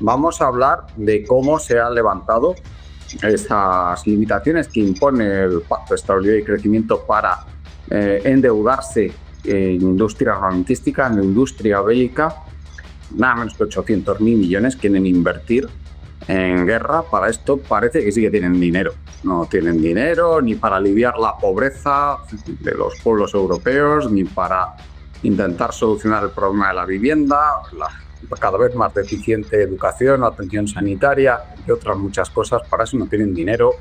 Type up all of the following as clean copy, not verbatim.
vamos a hablar de cómo se han levantado esas limitaciones que impone el Pacto de Estabilidad y Crecimiento para endeudarse en industria armamentística, en la industria bélica. Nada menos que 800.000 millones quieren invertir en guerra. Para esto parece que sí que tienen dinero. No tienen dinero ni para aliviar la pobreza de los pueblos europeos, ni para intentar solucionar el problema de la vivienda, la cada vez más deficiente educación, atención sanitaria y otras muchas cosas. Para eso no tienen dinero,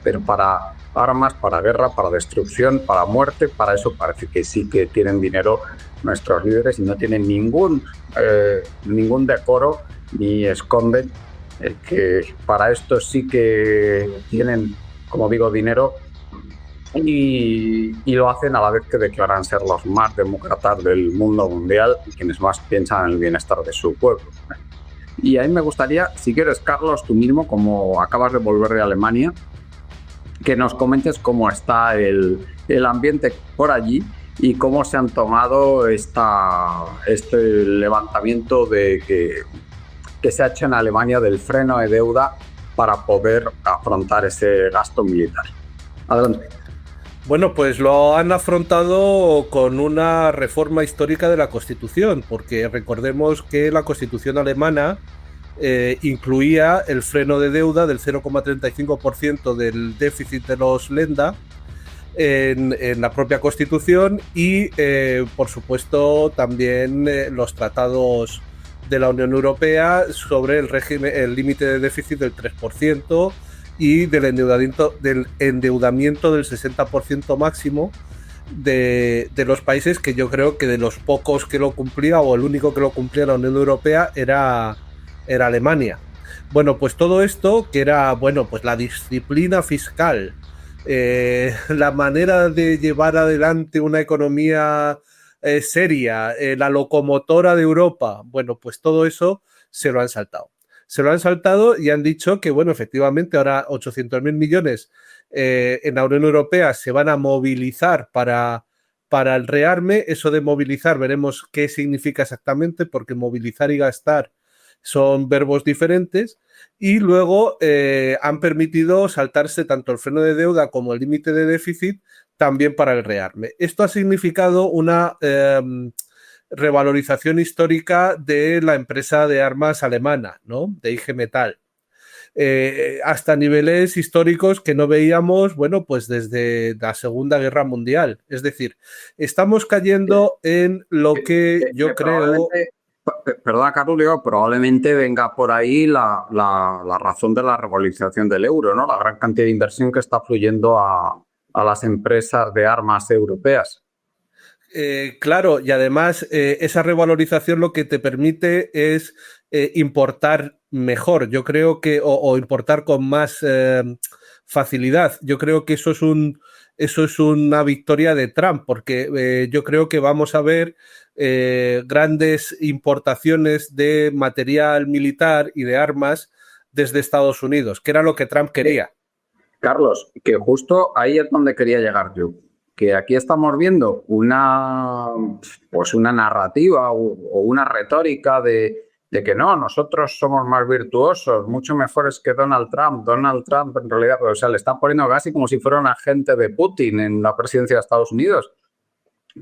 pero para armas, para guerra, para destrucción, para muerte, para eso parece que sí que tienen dinero nuestros líderes y no tienen ningún decoro ni esconden que para esto sí que tienen, como digo, dinero y lo hacen a la vez que declaran ser los más demócratas del mundo mundial y quienes más piensan en el bienestar de su pueblo. Y ahí me gustaría, si quieres, Carlos, tú mismo, como acabas de volver de Alemania, que nos comentes cómo está el ambiente por allí y cómo se han tomado este levantamiento que se ha hecho en Alemania del freno de deuda para poder afrontar ese gasto militar. Adelante. Bueno, pues lo han afrontado con una reforma histórica de la Constitución, porque recordemos que la Constitución alemana incluía el freno de deuda del 0,35% del déficit de los Länder en la propia Constitución y, por supuesto, también los tratados de la Unión Europea sobre el límite de déficit del 3%, y del endeudamiento del 60% máximo de los países, que yo creo que de los pocos que lo cumplía, o el único que lo cumplía la Unión Europea, era Alemania. Bueno, pues todo esto, que era, bueno, pues la disciplina fiscal, la manera de llevar adelante una economía seria, la locomotora de Europa, bueno, pues todo eso se lo han saltado. Se lo han saltado y han dicho que, bueno, efectivamente, ahora 800.000 millones en la Unión Europea se van a movilizar para el rearme. Eso de movilizar veremos qué significa exactamente, porque movilizar y gastar son verbos diferentes. Y luego han permitido saltarse tanto el freno de deuda como el límite de déficit también para el rearme. Esto ha significado una revalorización histórica de la empresa de armas alemana, ¿no? De IG Metall. Hasta niveles históricos que no veíamos, bueno, pues desde la Segunda Guerra Mundial. Es decir, estamos cayendo en lo que yo creo... Perdona, Carlos, digo, probablemente venga por ahí la razón de la revalorización del euro, ¿no? La gran cantidad de inversión que está fluyendo a las empresas de armas europeas. Claro, y además esa revalorización lo que te permite es importar mejor, yo creo que, o importar con más facilidad. Yo creo que eso es una victoria de Trump, porque yo creo que vamos a ver grandes importaciones de material militar y de armas desde Estados Unidos, que era lo que Trump quería. Carlos, que justo ahí es donde quería llegar yo. Que aquí estamos viendo una narrativa o una retórica de que no, nosotros somos más virtuosos, mucho mejores que Donald Trump. Donald Trump, en realidad, o sea, le están poniendo casi como si fuera un agente de Putin en la presidencia de Estados Unidos.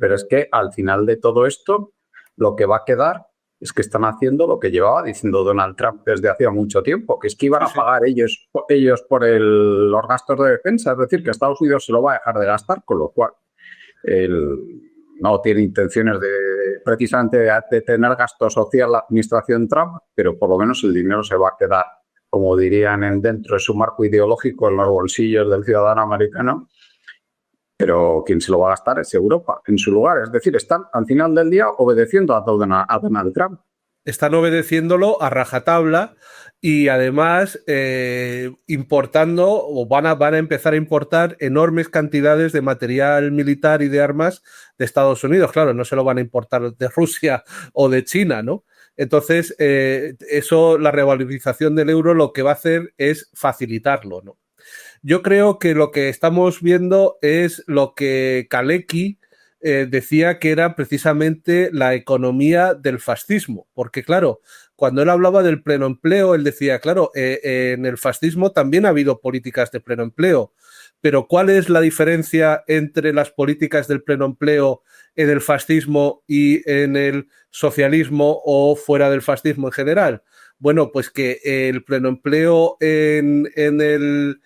Pero es que al final de todo esto, lo que va a quedar es que están haciendo lo que llevaba diciendo Donald Trump desde hacía mucho tiempo, que es que iban a pagar ellos por los gastos de defensa, es decir, que Estados Unidos se lo va a dejar de gastar, con lo cual no tiene intenciones precisamente de tener gasto social la administración Trump, pero por lo menos el dinero se va a quedar, como dirían, dentro de su marco ideológico, en los bolsillos del ciudadano americano. Pero quien se lo va a gastar es Europa, en su lugar. Es decir, están al final del día obedeciendo a Donald Trump. Están obedeciéndolo a rajatabla y además importando, o van a empezar a importar enormes cantidades de material militar y de armas de Estados Unidos. Claro, no se lo van a importar de Rusia o de China, ¿no? Entonces, eso, la revalorización del euro lo que va a hacer es facilitarlo, ¿no? Yo creo que lo que estamos viendo es lo que Kalecki decía que era precisamente la economía del fascismo, porque claro, cuando él hablaba del pleno empleo, él decía, claro, en el fascismo también ha habido políticas de pleno empleo, pero ¿cuál es la diferencia entre las políticas del pleno empleo en el fascismo y en el socialismo o fuera del fascismo en general? Bueno, pues que el pleno empleo en el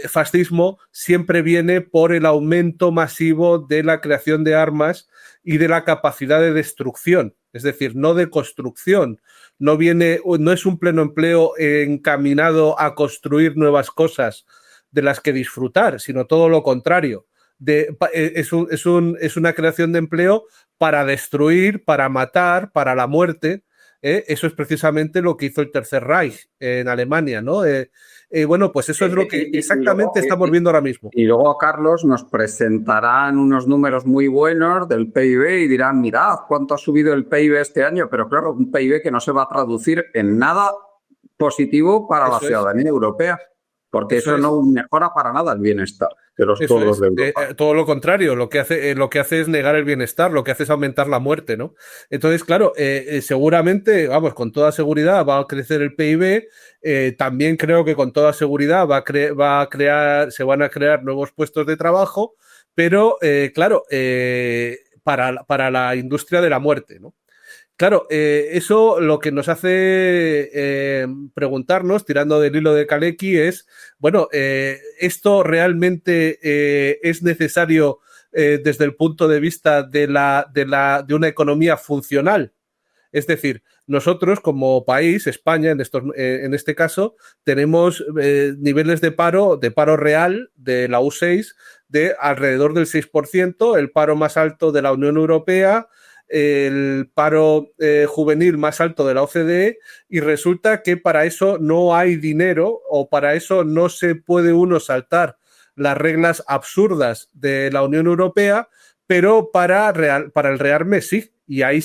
fascismo siempre viene por el aumento masivo de la creación de armas y de la capacidad de destrucción, es decir, no de construcción. No es un pleno empleo encaminado a construir nuevas cosas de las que disfrutar, sino todo lo contrario. Es una creación de empleo para destruir, para matar, para la muerte. Eso es precisamente lo que hizo el Tercer Reich en Alemania, ¿no? Bueno, pues eso es lo que exactamente estamos viendo ahora mismo. Y luego, Carlos, nos presentarán unos números muy buenos del PIB y dirán, mirad cuánto ha subido el PIB este año, pero claro, un PIB que no se va a traducir en nada positivo para la ciudadanía europea, porque eso no mejora para nada el bienestar de todos los de Europa. Todo lo contrario, lo que hace es negar el bienestar, lo que hace es aumentar la muerte, ¿no? Entonces, claro, seguramente, vamos, con toda seguridad va a crecer el PIB, también creo que con toda seguridad se van a crear nuevos puestos de trabajo, pero, claro, para la industria de la muerte, ¿no? Claro, eso lo que nos hace preguntarnos, tirando del hilo de Kalecki, es, bueno, ¿esto realmente es necesario desde el punto de vista de una economía funcional? Es decir, nosotros como país, España en este caso, tenemos niveles de paro real de la U6 de alrededor del 6%, el paro más alto de la Unión Europea, el paro juvenil más alto de la OCDE, y resulta que para eso no hay dinero o para eso no se puede uno saltar las reglas absurdas de la Unión Europea, pero para el rearme sí, y ahí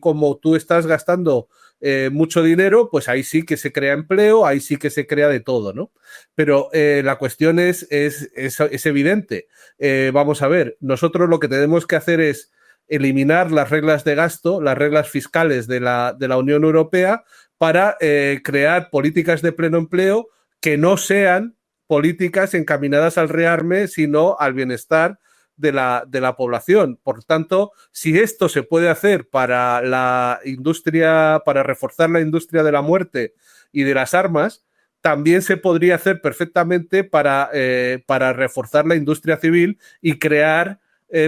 como tú estás gastando mucho dinero, pues ahí sí que se crea empleo, ahí sí que se crea de todo, ¿no? Pero la cuestión es evidente. Vamos a ver, nosotros lo que tenemos que hacer es eliminar las reglas de gasto, las reglas fiscales de la Unión Europea para crear políticas de pleno empleo que no sean políticas encaminadas al rearme, sino al bienestar de la población. Por tanto, si esto se puede hacer para la industria, para reforzar la industria de la muerte y de las armas, también se podría hacer perfectamente para reforzar la industria civil y crear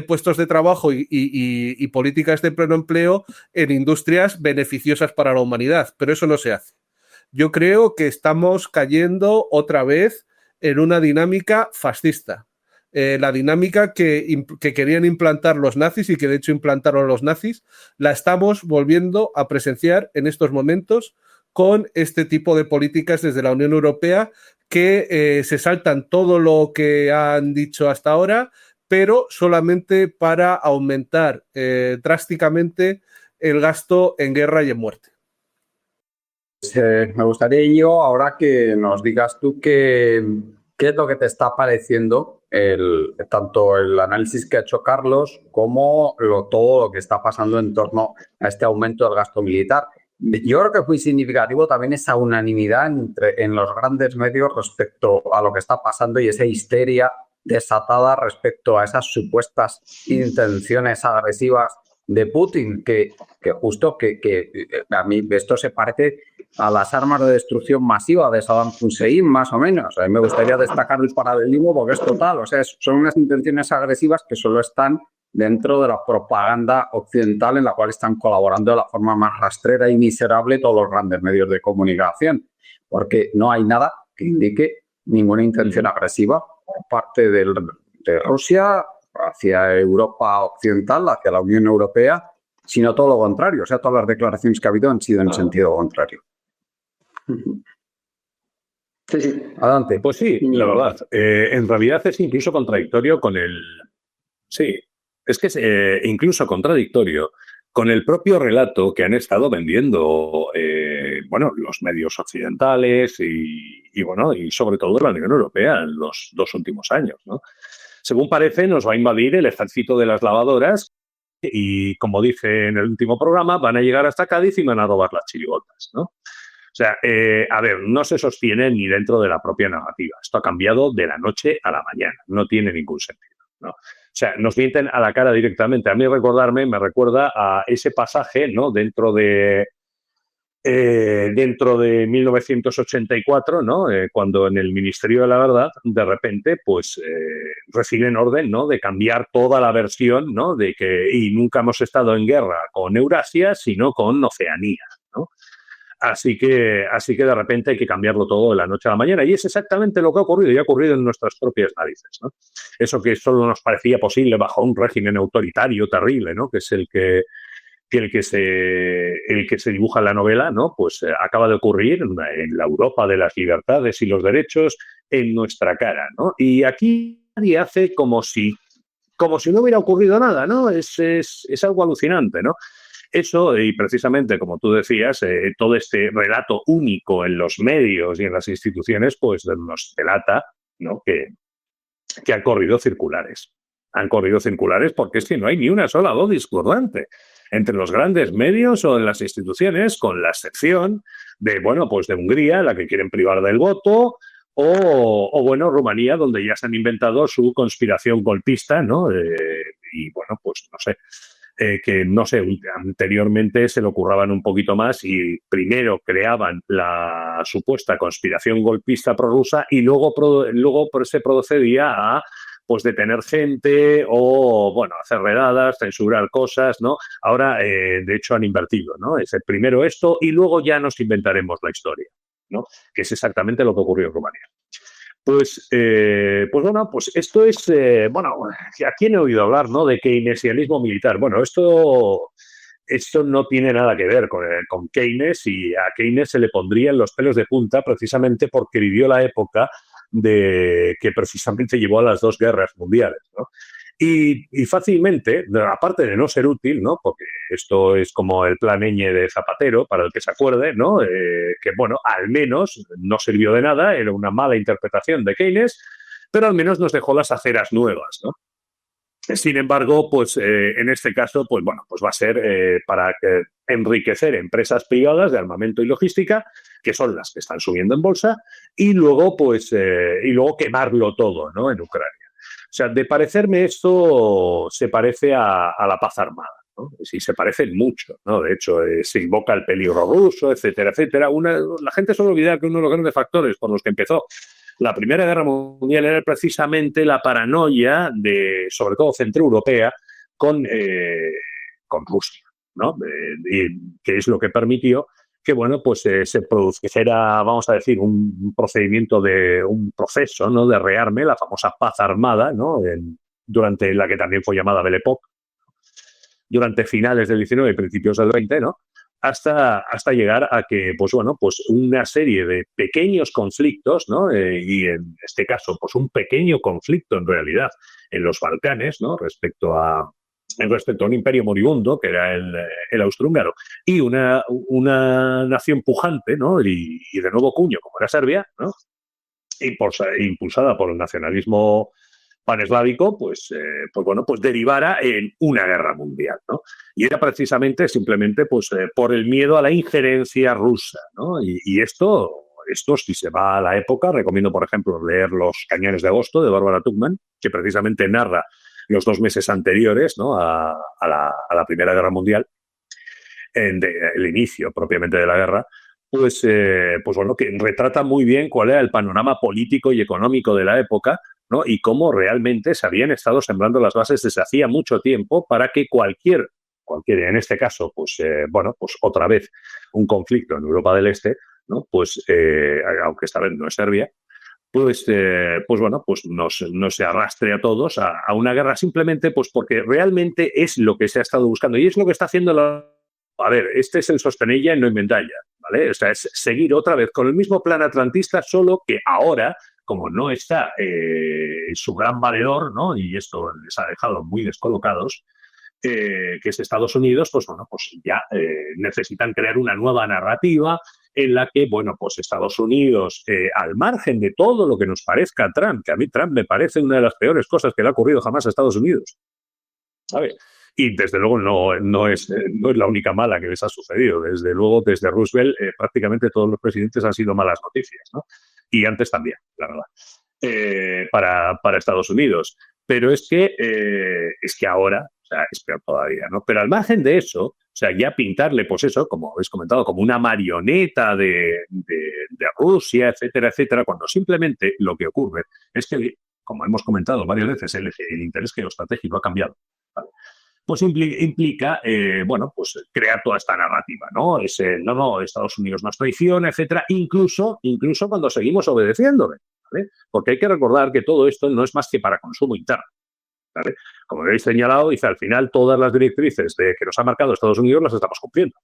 puestos de trabajo y políticas de pleno empleo en industrias beneficiosas para la humanidad, pero eso no se hace. Yo creo que estamos cayendo otra vez en una dinámica fascista. La dinámica que querían implantar los nazis y que de hecho implantaron los nazis, la estamos volviendo a presenciar en estos momentos con este tipo de políticas desde la Unión Europea que se saltan todo lo que han dicho hasta ahora, pero solamente para aumentar drásticamente el gasto en guerra y en muerte. Me gustaría, yo ahora que nos digas tú qué es lo que te está pareciendo tanto el análisis que ha hecho Carlos como todo lo que está pasando en torno a este aumento del gasto militar. Yo creo que es muy significativo también esa unanimidad en los grandes medios respecto a lo que está pasando y esa histeria desatada respecto a esas supuestas intenciones agresivas de Putin, que justo que a mí esto se parece a las armas de destrucción masiva de Saddam Hussein, más o menos. A mí me gustaría destacar el paralelismo porque es total. O sea, son unas intenciones agresivas que solo están dentro de la propaganda occidental en la cual están colaborando de la forma más rastrera y miserable todos los grandes medios de comunicación, porque no hay nada que indique ninguna intención agresiva por parte de Rusia hacia Europa occidental, hacia la Unión Europea, sino todo lo contrario. O sea, todas las declaraciones que ha habido han sido en sentido contrario. Sí, sí. Adelante. Pues sí, la verdad. En realidad es incluso contradictorio con el... Sí, es que es incluso contradictorio con el propio relato que han estado vendiendo bueno, los medios occidentales y bueno, y sobre todo la Unión Europea en los 2 últimos años, ¿no? Según parece, nos va a invadir el ejército de las lavadoras y, como dije en el último programa, van a llegar hasta Cádiz y van a robar las chirigotas, ¿no? O sea, a ver, no se sostiene ni dentro de la propia narrativa. Esto ha cambiado de la noche a la mañana. No tiene ningún sentido, ¿no? O sea, nos mienten a la cara directamente. A mí me recuerda a ese pasaje, ¿no? Dentro de 1984, ¿no? Cuando en el Ministerio de la Verdad, de repente, pues reciben orden, ¿no? De cambiar toda la versión, ¿no? De que y nunca hemos estado en guerra con Eurasia, sino con Oceanía, ¿no? Así que de repente hay que cambiarlo todo de la noche a la mañana. Y es exactamente lo que ha ocurrido, y ha ocurrido en nuestras propias narices, ¿no? Eso que solo nos parecía posible bajo un régimen autoritario terrible, ¿no? Que es el que se dibuja en la novela, ¿no? Pues acaba de ocurrir en la Europa de las libertades y los derechos en nuestra cara, ¿no? Y aquí nadie hace como si no hubiera ocurrido nada, ¿no? Es algo alucinante, ¿no? Eso, y precisamente, como tú decías, todo este relato único en los medios y en las instituciones, pues nos delata, ¿no? Que han corrido circulares. Han corrido circulares porque es que no hay ni una sola voz discordante entre los grandes medios o en las instituciones, con la excepción de, bueno, pues de Hungría, la que quieren privar del voto, o bueno, Rumanía, donde ya se han inventado su conspiración golpista, ¿no? Y bueno, pues no sé, que no sé, anteriormente se lo curraban un poquito más y primero creaban la supuesta conspiración golpista prorrusa y luego se procedía a pues detener gente o, bueno, hacer redadas, censurar cosas, ¿no? Ahora, de hecho, han invertido, ¿no? Es el primero esto y luego ya nos inventaremos la historia, ¿no? Que es exactamente lo que ocurrió en Rumanía. Pues bueno, pues esto es, bueno, ¿a quién he oído hablar, no? De keynesianismo militar. Bueno, esto no tiene nada que ver con Keynes, y a Keynes se le pondrían los pelos de punta precisamente porque vivió la época de que precisamente llevó a las dos guerras mundiales, ¿no? Y fácilmente, aparte de no ser útil, ¿no? Porque esto es como el plan Ñ de Zapatero, para el que se acuerde, ¿no? Que, bueno, al menos no sirvió de nada, era una mala interpretación de Keynes, pero al menos nos dejó las aceras nuevas, ¿no? Sin embargo, pues en este caso, pues bueno, pues va a ser para enriquecer empresas privadas de armamento y logística, que son las que están subiendo en bolsa, y luego, pues, quemarlo todo, ¿no? En Ucrania. O sea, de parecerme esto se parece a la paz armada, ¿no? Sí, se parecen mucho, ¿no? De hecho, se invoca el peligro ruso, etcétera, etcétera. La gente suele olvidar que uno de los grandes factores por los que empezó la Primera Guerra Mundial era precisamente la paranoia de, sobre todo centroeuropea, con Rusia, ¿no? Que es lo que permitió que, bueno, pues se produjera, vamos a decir, un proceso, ¿no? De rearme, la famosa paz armada, ¿no? Durante la que también fue llamada Belle Époque, durante finales del 19 y principios del 20, ¿no? Hasta llegar a que, pues bueno, pues una serie de pequeños conflictos, ¿no? Y en este caso, pues un pequeño conflicto en realidad en los Balcanes, ¿no? Respecto a un imperio moribundo, que era el austrohúngaro, y una nación pujante, ¿no? Y de nuevo cuño, como era Serbia, ¿no? Impulsada por el nacionalismo paneslávico, pues bueno, pues derivara en una guerra mundial, ¿no? Y era precisamente, simplemente, pues por el miedo a la injerencia rusa, ¿no? Y esto, si se va a la época, recomiendo, por ejemplo, leer Los Cañones de Agosto, de Bárbara Tuchman, que precisamente narra los 2 meses anteriores, ¿no? a la Primera Guerra Mundial, el inicio propiamente de la guerra. Pues bueno, que retrata muy bien cuál era el panorama político y económico de la época, ¿no? Y cómo realmente se habían estado sembrando las bases desde hacía mucho tiempo para que cualquier en este caso, pues bueno, pues otra vez un conflicto en Europa del Este, ¿no? Pues aunque esta vez no es Serbia, pues bueno, pues no se arrastre a todos a una guerra, simplemente pues porque realmente es lo que se ha estado buscando y es lo que está haciendo a ver, este es el sostenella y no inventalla, ¿vale? O sea, es seguir otra vez con el mismo plan atlantista, solo que ahora, como no está su gran valedor, ¿no? Y esto les ha dejado muy descolocados, que es Estados Unidos, pues bueno, pues ya necesitan crear una nueva narrativa en la que, bueno, pues Estados Unidos, al margen de todo lo que nos parezca a Trump, que a mí Trump me parece una de las peores cosas que le ha ocurrido jamás a Estados Unidos, ¿sabes? Y desde luego no es la única mala que les ha sucedido. Desde luego, desde Roosevelt, prácticamente todos los presidentes han sido malas noticias, ¿no? Y antes también, la verdad, para Estados Unidos. Pero es que ahora, o sea, es peor todavía, ¿no? Pero al margen de eso, o sea, ya pintarle, pues eso, como habéis comentado, como una marioneta de Rusia, etcétera, etcétera, cuando simplemente lo que ocurre es que, como hemos comentado varias veces, el interés geoestratégico ha cambiado, ¿vale? Pues implica, bueno, pues crear toda esta narrativa, ¿no? No, Estados Unidos nos traiciona, etcétera, incluso cuando seguimos obedeciéndole, ¿vale? Porque hay que recordar que todo esto no es más que para consumo interno, ¿vale? Como habéis señalado, dice, al final todas las directrices que nos ha marcado Estados Unidos las estamos cumpliendo,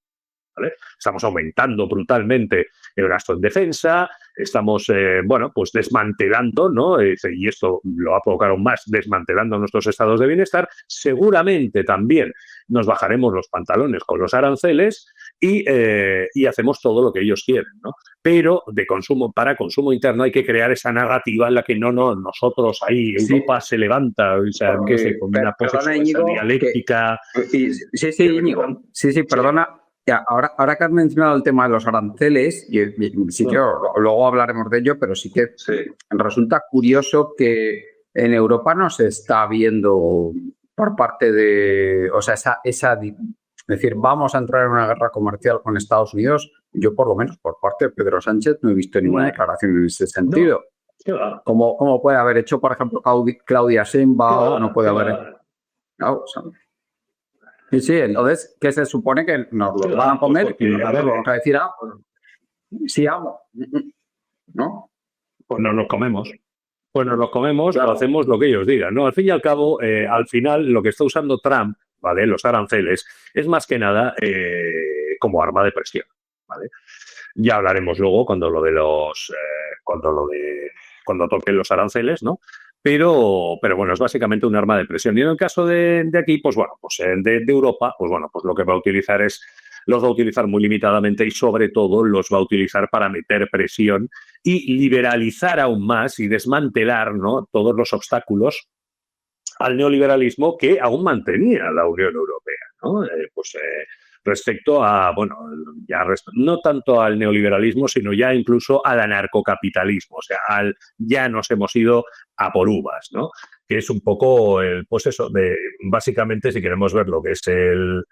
¿vale? Estamos aumentando brutalmente el gasto en defensa, estamos, bueno, pues desmantelando, ¿no? Y esto lo va a provocar aún más, desmantelando nuestros estados de bienestar. Seguramente también nos bajaremos los pantalones con los aranceles y hacemos todo lo que ellos quieren, ¿no? Pero para consumo interno hay que crear esa narrativa en la que nosotros ahí, Europa se levanta, o sea, que se con una dialéctica. Sí, Íñigo. Sí, perdona. Ya, ahora que has mencionado el tema de los aranceles, y sí que luego hablaremos de ello, pero sí que resulta curioso que en Europa no se está viendo por parte de, o sea, es decir, vamos a entrar en una guerra comercial con Estados Unidos. Yo, por lo menos, por parte de Pedro Sánchez, no he visto ninguna declaración en ese sentido. ¿Cómo puede haber hecho, por ejemplo, Claudia Sheinbaum? No puede haber. No, o sea, sí, entonces, ¿qué se supone que nos lo van a comer? Y nosotros vamos a decir, pues sí, amo. ¿No? Pues no nos comemos. Pues nos lo comemos, claro. O hacemos lo que ellos digan, ¿no? Al fin y al cabo, al final, lo que está usando Trump, ¿vale? Los aranceles, es más que nada como arma de presión, ¿vale? Ya hablaremos luego cuando toquen los aranceles, ¿no? Pero bueno, es básicamente un arma de presión. Y en el caso de aquí, pues bueno, pues de Europa, pues bueno, pues lo que va a utilizar los va a utilizar muy limitadamente y sobre todo los va a utilizar para meter presión y liberalizar aún más y desmantelar, ¿no?, todos los obstáculos al neoliberalismo que aún mantenía la Unión Europea, ¿no? Respecto a, bueno, no tanto al neoliberalismo, sino ya incluso al anarcocapitalismo, o sea, ya nos hemos ido a por uvas, ¿no? Que es un poco, pues eso, básicamente, si queremos ver lo que es el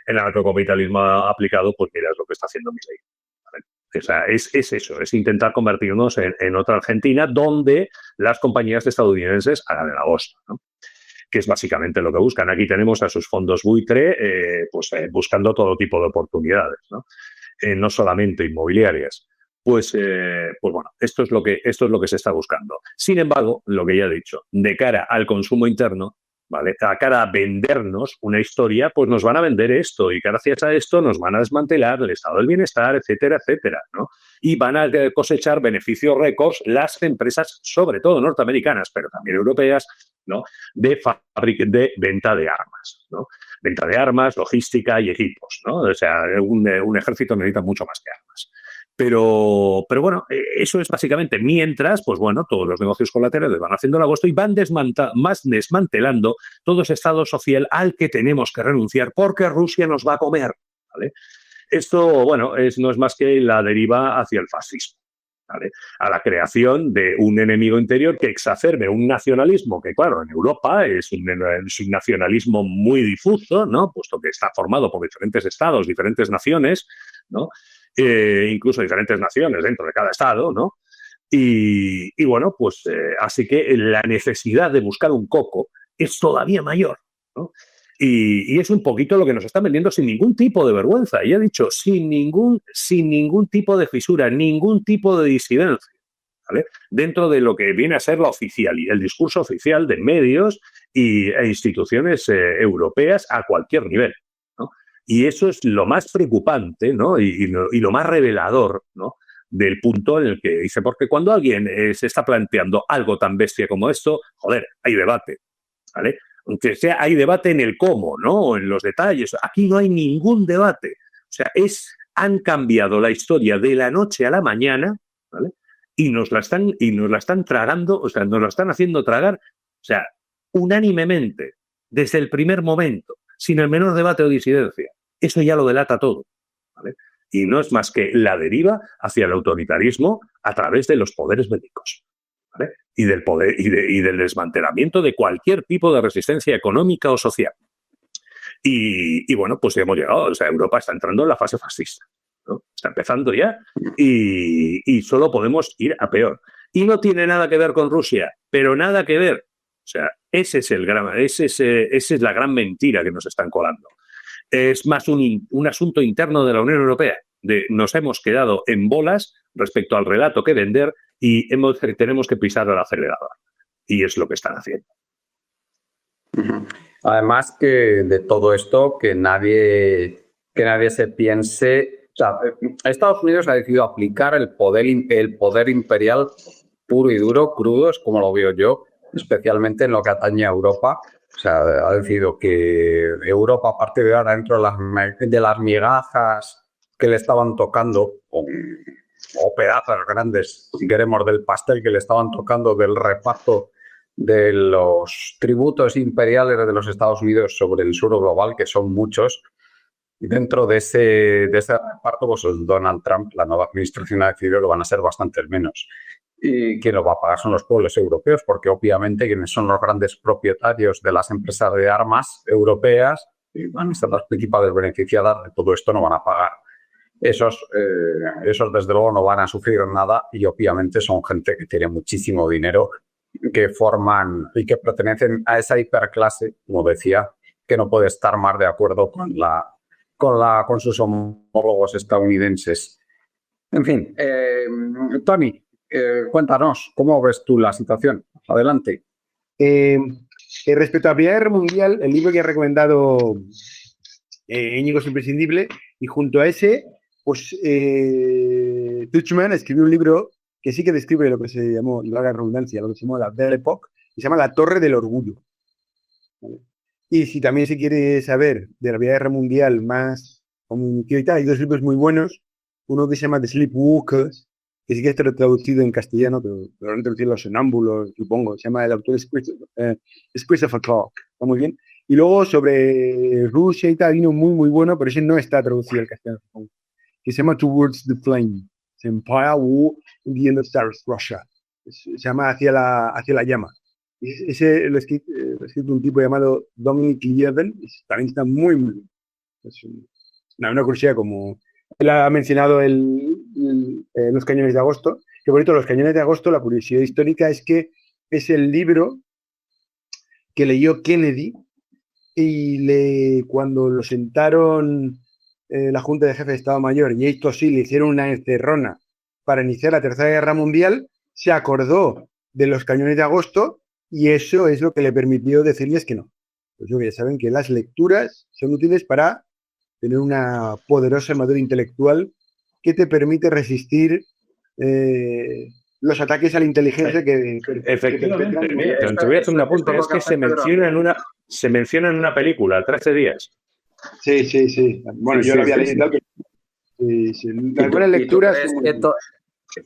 anarcocapitalismo aplicado, pues mira, es lo que está haciendo Milei, ¿vale? O sea, es eso, es intentar convertirnos en otra Argentina donde las compañías estadounidenses hagan el agosto, ¿no? Que es básicamente lo que buscan. Aquí tenemos a sus fondos buitre buscando todo tipo de oportunidades, ¿no? No solamente inmobiliarias. Pues bueno, esto es lo que se está buscando. Sin embargo, lo que ya he dicho, de cara al consumo interno, ¿vale? A cara a vendernos una historia, pues nos van a vender esto y gracias a esto nos van a desmantelar el estado del bienestar, etcétera, etcétera, ¿no? Y van a cosechar beneficios récords las empresas, sobre todo norteamericanas, pero también europeas, ¿no?, de venta de armas, ¿no? Venta de armas, logística y equipos, ¿no? O sea, un ejército necesita mucho más que armas. Pero bueno, eso es básicamente mientras, pues bueno, todos los negocios colaterales van haciendo el agosto y van desmantelando todo ese estado social al que tenemos que renunciar porque Rusia nos va a comer, ¿vale? Esto, bueno, no es más que la deriva hacia el fascismo, ¿vale? A la creación de un enemigo interior que exacerbe un nacionalismo que, claro, en Europa es un nacionalismo muy difuso, ¿no? Puesto que está formado por diferentes estados, diferentes naciones, ¿no? Incluso diferentes naciones dentro de cada estado, ¿no? Y bueno, pues así que la necesidad de buscar un coco es todavía mayor, ¿no? Y es un poquito lo que nos están vendiendo sin ningún tipo de vergüenza. Y he dicho, sin ningún tipo de fisura, ningún tipo de disidencia, ¿vale? Dentro de lo que viene a ser el discurso oficial de medios e instituciones europeas a cualquier nivel, ¿no? Y eso es lo más preocupante, ¿no? Y lo más revelador, ¿no?, del punto en el que dice, porque cuando alguien se está planteando algo tan bestia como esto, joder, hay debate, ¿vale? Aunque sea, hay debate en el cómo, ¿no?, o en los detalles. Aquí no hay ningún debate. O sea, han cambiado la historia de la noche a la mañana, ¿vale? Y nos la están tragando, o sea, nos la están haciendo tragar, o sea, unánimemente, desde el primer momento. sin el menor debate o disidencia. Eso ya lo delata todo, ¿vale? Y no es más que la deriva hacia el autoritarismo a través de los poderes bélicos, ¿vale? Y del poder y del desmantelamiento de cualquier tipo de resistencia económica o social. Y bueno, pues hemos llegado, o sea, Europa está entrando en la fase fascista, ¿no? Está empezando ya y solo podemos ir a peor. Y no tiene nada que ver con Rusia, pero nada que ver. O sea, esa es la gran mentira que nos están colando. Es más un asunto interno de la Unión Europea. Nos hemos quedado en bolas respecto al relato que vender y tenemos que pisar al acelerador. Y es lo que están haciendo. Además que de todo esto, que nadie se piense... O sea, Estados Unidos ha decidido aplicar el poder imperial puro y duro, crudo, es como lo veo yo, especialmente en lo que atañe a Europa. O sea, ha decidido que Europa, a partir de ahora, dentro de las migajas que le estaban tocando, o pedazos grandes, si queremos, del pastel que le estaban tocando del reparto de los tributos imperiales de los Estados Unidos sobre el sur global, que son muchos, y dentro de ese reparto, pues Donald Trump, la nueva administración, ha decidido que van a ser bastantes menos. Y quien lo va a pagar son los pueblos europeos, porque obviamente quienes son los grandes propietarios de las empresas de armas europeas y van a ser las principales beneficiadas de todo esto, no van a pagar. Esos desde luego no van a sufrir nada y obviamente son gente que tiene muchísimo dinero, que forman y que pertenecen a esa hiperclase, como decía, que no puede estar más de acuerdo con sus homólogos estadounidenses. En fin, Tony, cuéntanos, ¿cómo ves tú la situación? Adelante. Respecto a la Primera Guerra Mundial, el libro que ha recomendado Íñigo es imprescindible, y junto a ese, pues Tuchman escribió un libro que sí que describe lo que se llamó, y valga la redundancia, lo que se llamó la Belle Époque, y se llama La Torre del Orgullo. ¿Vale? Y si también se quiere saber de la Primera Guerra Mundial más comunicativa, hay dos libros muy buenos. Uno que se llama The Sleepwalkers, que sí que está traducido en castellano, pero lo han traducido Los Sonámbulos, supongo. Se llama el autor Christopher Clark. Está muy bien. Y luego sobre Rusia y tal, hay uno muy, muy bueno, pero ese no está traducido al castellano, supongo, que se llama Towards the Flame. Empire War in the End of Tsarist Russia. Se llama Hacia la llama. Ese lo ha escrito un tipo llamado Dominic Lieven. También está muy, muy bien. Es una curiosidad, como él ha mencionado los cañones de agosto. Que bonito, los cañones de agosto, la curiosidad histórica es que es el libro que leyó Kennedy y cuando lo sentaron la Junta de Jefes de Estado Mayor y esto sí le hicieron una encerrona para iniciar la Tercera Guerra Mundial, se acordó de los cañones de agosto y eso es lo que le permitió decirles que no. Pues ya saben que las lecturas son útiles para tener una poderosa armadura intelectual que te permite resistir los ataques a la inteligencia que efectivamente. Te voy a hacer un apunte, es que se menciona en una película, 13 días. Sí. Bueno, yo lo había leído y tal, pero las buenas lecturas...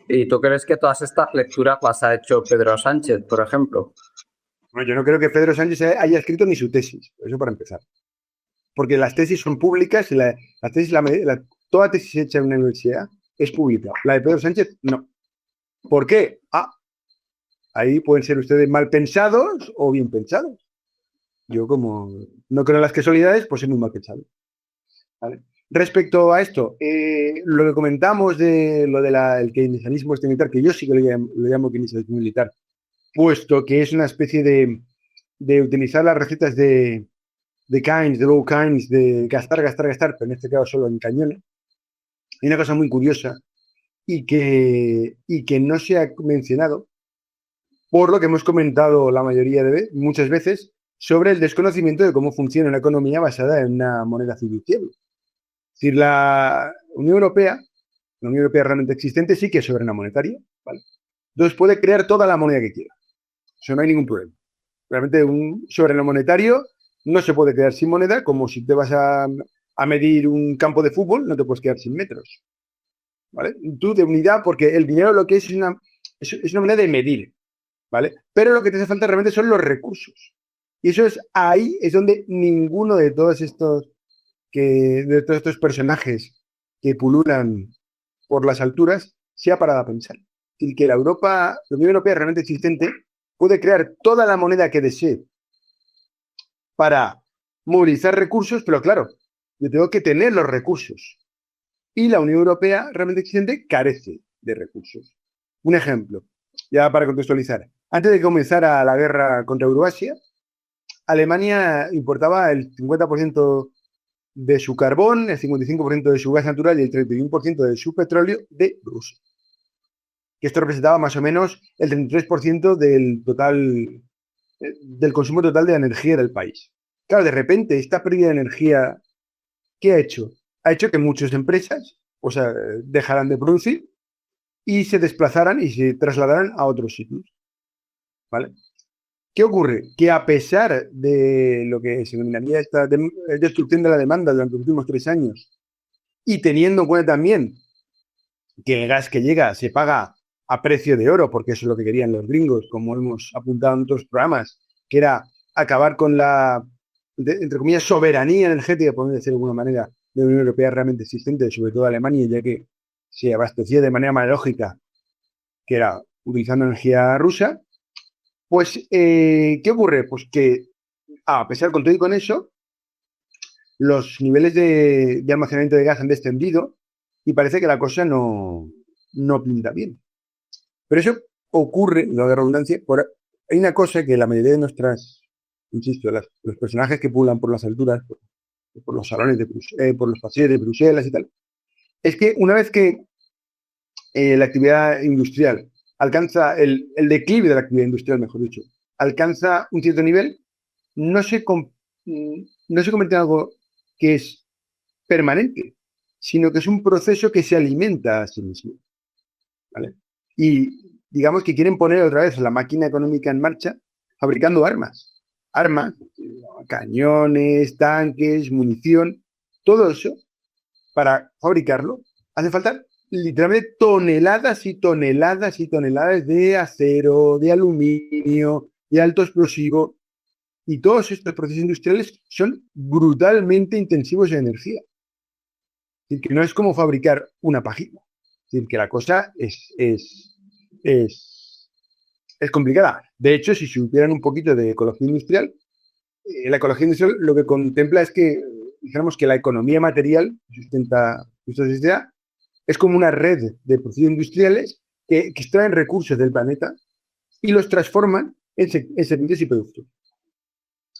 ¿Y tú crees que todas estas lecturas las ha hecho Pedro Sánchez, por ejemplo? Bueno, yo no creo que Pedro Sánchez haya escrito ni su tesis, eso para empezar. Porque las tesis son públicas y toda tesis hecha en una universidad es pública. La de Pedro Sánchez, no. ¿Por qué? Ahí pueden ser ustedes mal pensados o bien pensados. Yo, como no creo en las casualidades, pues soy muy mal pensado. ¿Vale? Respecto a esto, lo que comentamos de lo del keynesianismo militar, que yo sí que lo llamo keynesianismo militar, puesto que es una especie de utilizar las recetas de Keynes, de Low Keynes, de gastar, pero en este caso solo en cañones. Hay una cosa muy curiosa y que no se ha mencionado, por lo que hemos comentado la mayoría muchas veces, sobre el desconocimiento de cómo funciona una economía basada en una moneda fiduciaria. Es decir, la Unión Europea realmente existente, sí que es soberana monetaria, ¿vale? Entonces puede crear toda la moneda que quiera. Eso no hay ningún problema. Realmente un soberano monetario no se puede quedar sin moneda, como si te vas a medir un campo de fútbol, no te puedes quedar sin metros. ¿Vale? Tú de unidad, porque el dinero lo que es una manera de medir, ¿vale? Pero lo que te hace falta realmente son los recursos. Y eso es ahí, es donde ninguno de todos estos personajes que pululan por las alturas se ha parado a pensar. Y que la Unión Europea realmente existente puede crear toda la moneda que desee para movilizar recursos, pero claro, yo tengo que tener los recursos. Y la Unión Europea realmente existente carece de recursos. Un ejemplo, ya para contextualizar. Antes de que comenzara la guerra contra Euroasia, Alemania importaba el 50% de su carbón, el 55% de su gas natural y el 31% de su petróleo de Rusia. Que esto representaba más o menos el 33% del consumo total de la energía del país. Claro, de repente, esta pérdida de energía, ¿qué ha hecho? Ha hecho que muchas empresas, dejaran de producir y se desplazaran y se trasladaran a otros sitios. ¿Vale? ¿Qué ocurre? Que a pesar de lo que se denominaría esta destrucción de la demanda durante los últimos 3 años y teniendo en cuenta también que el gas que llega se paga a precio de oro, porque eso es lo que querían los gringos, como hemos apuntado en otros programas, que era acabar con la, entre comillas, soberanía energética, por decirlo de alguna manera, de la Unión Europea realmente existente, sobre todo Alemania, ya que se abastecía de manera más lógica, que era utilizando energía rusa. Pues, ¿qué ocurre? Pues que, a pesar con todo y con eso, los niveles de almacenamiento de gas han descendido y parece que la cosa no pinta bien. Pero eso ocurre, no de redundancia, hay una cosa que la mayoría de nuestras, insisto, los personajes que pulan por las alturas, por los salones por los paseos de Bruselas y tal, es que una vez que la actividad industrial alcanza el declive de la actividad industrial, mejor dicho, alcanza un cierto nivel, no se convierte en algo que es permanente, sino que es un proceso que se alimenta a sí mismo. ¿Vale? Y digamos que quieren poner otra vez la máquina económica en marcha fabricando armas, cañones, tanques, munición, todo eso, para fabricarlo, hace falta literalmente toneladas y toneladas y toneladas de acero, de aluminio, de alto explosivo. Y todos estos procesos industriales son brutalmente intensivos en energía. Es decir, que no es como fabricar una página. Es decir, que la cosa es complicada. De hecho, si supieran un poquito de ecología industrial, la ecología industrial lo que contempla es que, dijéramos que la economía material que sustenta nuestra sociedad es como una red de procesos industriales que extraen recursos del planeta y los transforman en servicios y productos.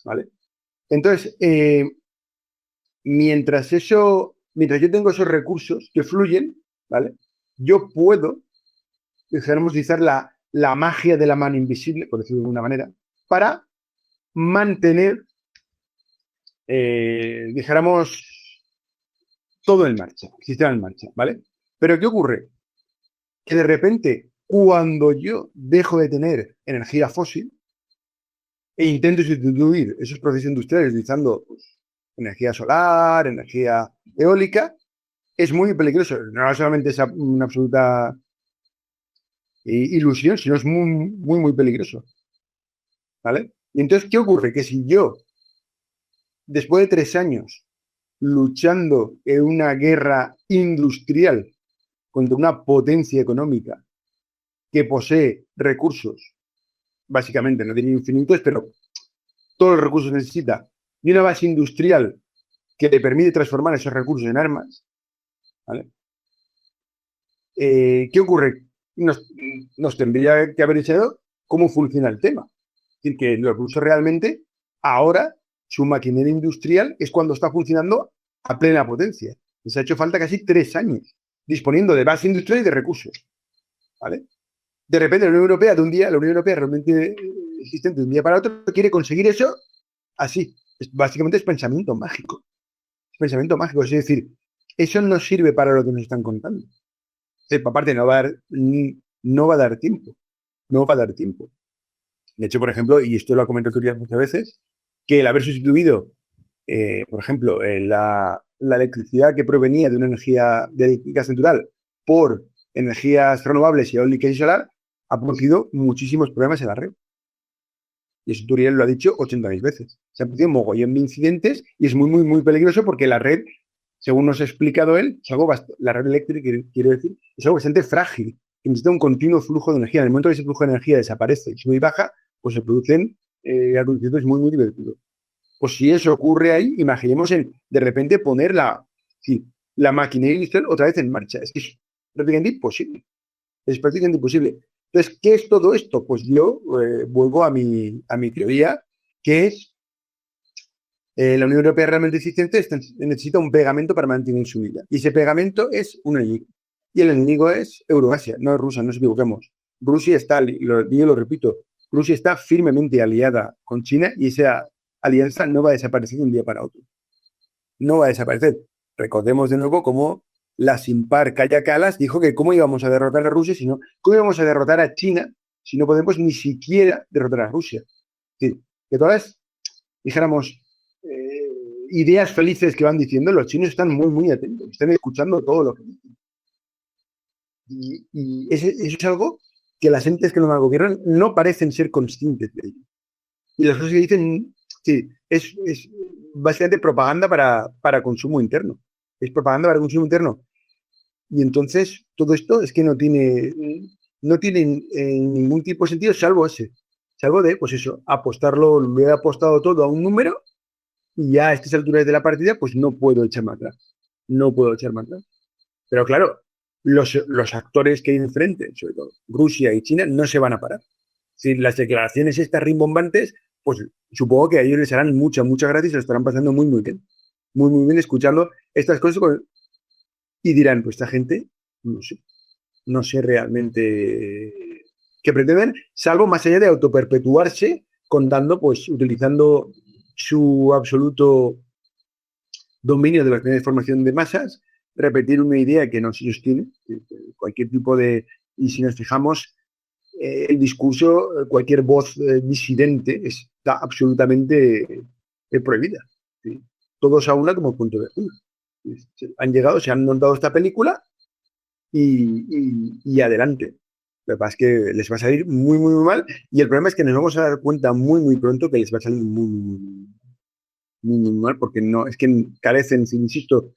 ¿Vale? Entonces, mientras yo tengo esos recursos que fluyen, ¿vale? Yo puedo, dijéramos, utilizar la magia de la mano invisible, por decirlo de alguna manera, para mantener, dijéramos, todo en marcha, el sistema en marcha, ¿vale? Pero ¿qué ocurre? Que de repente, cuando yo dejo de tener energía fósil e intento sustituir esos procesos industriales utilizando energía solar, energía eólica, es muy peligroso. No solamente es una absoluta ilusión, sino es muy, muy, muy peligroso. ¿Vale? Y entonces, ¿qué ocurre? Que si yo, después de 3 años luchando en una guerra industrial contra una potencia económica que posee recursos, básicamente no tiene infinitos, pero todos los recursos necesita, y una base industrial que le permite transformar esos recursos en armas, ¿vale? ¿Qué ocurre? Nos tendría que haber enseñado cómo funciona el tema. Es decir, que los rusos realmente, ahora, su maquinaria industrial es cuando está funcionando a plena potencia. Les ha hecho falta casi 3 años disponiendo de base industrial y de recursos. ¿Vale? De repente, la Unión Europea realmente existente de un día para otro, quiere conseguir eso así. Básicamente es pensamiento mágico. Es pensamiento mágico. Es decir, eso no sirve para lo que nos están contando. Aparte, no va a dar tiempo. No va a dar tiempo. De hecho, por ejemplo, y esto lo ha comentado Turias muchas veces, que el haber sustituido, por ejemplo, la electricidad que provenía de una energía de gas natural por energías renovables, eólicas y solar, ha producido muchísimos problemas en la red. Y eso Turiel lo ha dicho 80.000 veces. Se han producido un mogollón de incidentes y es muy, muy, muy peligroso porque la red, según nos ha explicado él, es algo la red eléctrica, quiero decir, es algo bastante frágil, que necesita un continuo flujo de energía. En el momento que ese flujo de energía desaparece y sube y baja, pues se producen acontecimientos muy, muy divertidos. Pues si eso ocurre ahí, imaginemos de repente poner la maquinaria industrial otra vez en marcha. Es que es prácticamente imposible. Es prácticamente imposible. Entonces, ¿qué es todo esto? Pues yo vuelvo a mi teoría, que es la Unión Europea realmente eficiente necesita un pegamento para mantener su vida. Y ese pegamento es un enemigo. Y el enemigo es Euroasia, no es Rusia, no nos equivoquemos. Rusia está, yo lo repito, Rusia está firmemente aliada con China y esa alianza no va a desaparecer de un día para otro. No va a desaparecer. Recordemos de nuevo cómo la sin par Kaja Kallas dijo que cómo íbamos a derrotar a Rusia, cómo íbamos a derrotar a China si no podemos ni siquiera derrotar a Rusia. Sí, que todas, dijéramos, ideas felices que van diciendo, los chinos están muy, muy atentos, están escuchando todo lo que dicen. Y eso es algo que las entes que nos gobiernan no parecen ser conscientes de ello. Y las cosas que dicen, sí, es básicamente propaganda para consumo interno. Es propaganda para consumo interno. Y entonces, todo esto es que no tiene ningún tipo de sentido, salvo de, pues eso, apostarlo, lo he apostado todo a un número y ya a estas alturas de la partida, pues no puedo echar más atrás. No puedo echar más atrás. Pero claro, los actores que hay enfrente, sobre todo Rusia y China, no se van a parar. Si las declaraciones estas rimbombantes, pues supongo que a ellos les harán mucha gracia y se lo estarán pasando muy, muy bien. Muy, muy bien escuchando estas cosas y dirán, pues esta gente, no sé realmente qué pretenden, salvo más allá de autoperpetuarse, utilizando su absoluto dominio de la información de masas, repetir una idea que no se sostiene, cualquier tipo de, y si nos fijamos, el discurso, cualquier voz disidente está absolutamente prohibida. ¿Sí? Todos a una como punto de vista. Han llegado, se han montado esta película y adelante. Lo que pasa es que les va a salir muy, muy, muy mal y el problema es que nos vamos a dar cuenta muy, muy pronto que les va a salir muy, muy, muy, muy mal porque no, es que carecen, insisto,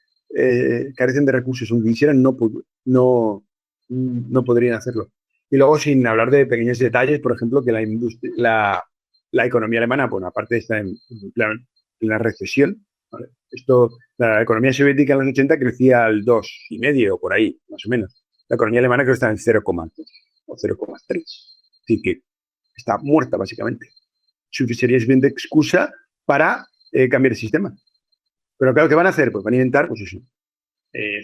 carecen de recursos. Aunque quisieran, no podrían hacerlo. Y luego, sin hablar de pequeños detalles, por ejemplo, que la economía alemana, bueno, aparte está en la recesión, ¿vale? La economía soviética en los 80 crecía al 2,5 o por ahí, más o menos. La economía alemana creo que está en 0,2 o 0,3. Así que está muerta, básicamente. Sería suficiente excusa para cambiar el sistema. Pero claro, ¿qué van a hacer? Pues van a intentar, pues eso,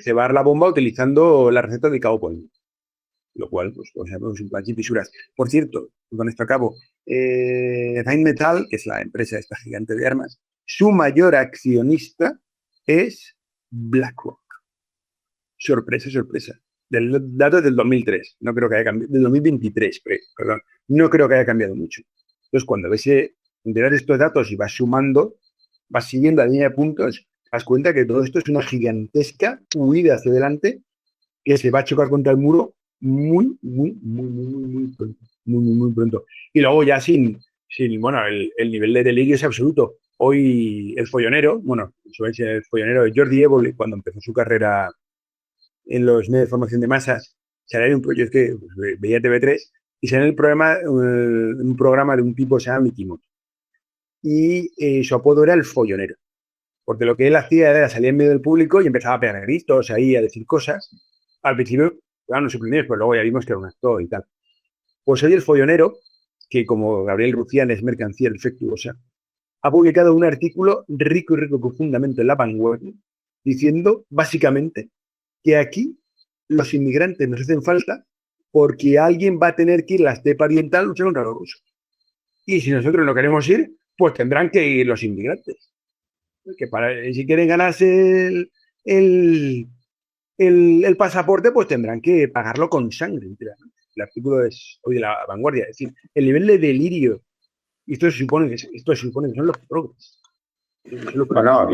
cebar la bomba utilizando la receta de Cao Point. Lo cual, pues, un plan sin fisuras. Por cierto, con esto acabo, Rheinmetall, que es la empresa esta gigante de armas, su mayor accionista es BlackRock. Sorpresa, sorpresa. Del dato del 2003, no creo que haya cambiado, del 2023, perdón, no creo que haya cambiado mucho. Entonces, cuando ves enterar estos datos y vas sumando, vas siguiendo la línea de puntos, te das cuenta que todo esto es una gigantesca huida hacia adelante que se va a chocar contra el muro muy, muy, muy, muy, muy pronto. Muy, muy, muy pronto. Y luego ya bueno, el nivel de delirio es absoluto. Hoy el follonero, el follonero de Jordi Évole, cuando empezó su carrera en los medios de formación de masas, salía en yo es que veía TV3 y salía un programa de un tipo que se llama Mickey Mouse. Y su apodo era el follonero. Porque lo que él hacía era salir en medio del público y empezaba a pegar gritos ahí, a decir cosas. Al principio, claro, nos sorprendimos, pero luego ya vimos que era un actor y tal. Pues hoy el follonero, que como Gabriel Rufián es mercancía defectuosa, ha publicado un artículo rico profundamente en La Vanguardia, diciendo básicamente que aquí los inmigrantes nos hacen falta porque alguien va a tener que ir a la estepa oriental a luchar contra los rusos. Y si nosotros no queremos ir, pues tendrán que ir los inmigrantes. Que si quieren ganarse el pasaporte, pues tendrán que pagarlo con sangre. El artículo es hoy de La Vanguardia. Es decir, el nivel de delirio, y esto se supone que son los progres. Bueno,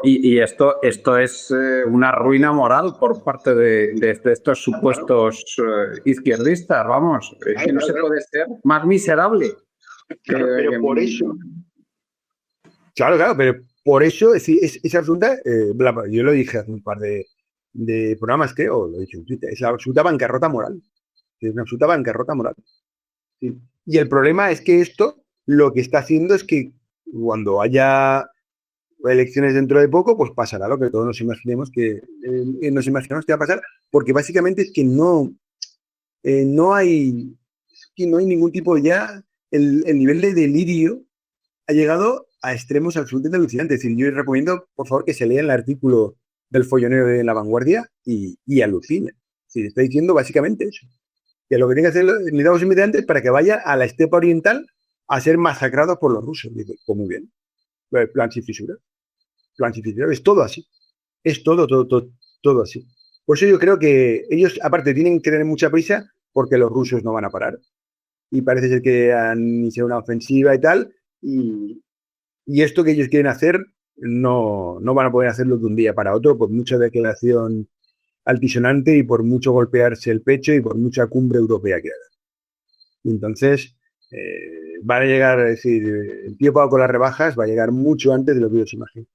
y esto es una ruina moral por parte de estos supuestos izquierdistas, vamos. Es que no se puede ser más miserable. Pero por eso... Claro, pero por eso es absoluta... yo lo dije hace un par de programas, creo, lo he dicho en Twitter, es la absoluta bancarrota moral. Es una absoluta bancarrota moral. Sí. Y el problema es que esto lo que está haciendo es que cuando haya elecciones dentro de poco, pues pasará lo que todos nos imaginemos que va a pasar, porque básicamente es que no hay ningún tipo ya, el nivel de delirio ha llegado a extremos absolutamente alucinantes. Es decir, yo les recomiendo, por favor, que se lean el artículo del follonero de La Vanguardia y alucinen. Sí, está diciendo básicamente eso. Que lo que tiene que hacer necesitamos inmigrantes para que vaya a la estepa oriental a ser masacrados por los rusos. Dice, pues muy bien. Plan sin fisura. Plan sin fisura. Es todo así. Es todo así. Por eso yo creo que ellos, aparte, tienen que tener mucha prisa porque los rusos no van a parar. Y parece ser que han iniciado una ofensiva y tal. Y esto que ellos quieren hacer no van a poder hacerlo de un día para otro por mucha declaración altisonante y por mucho golpearse el pecho y por mucha cumbre europea que haga. Entonces, van a llegar, es decir, el tío pago con las rebajas va a llegar mucho antes de lo que ellos imaginan.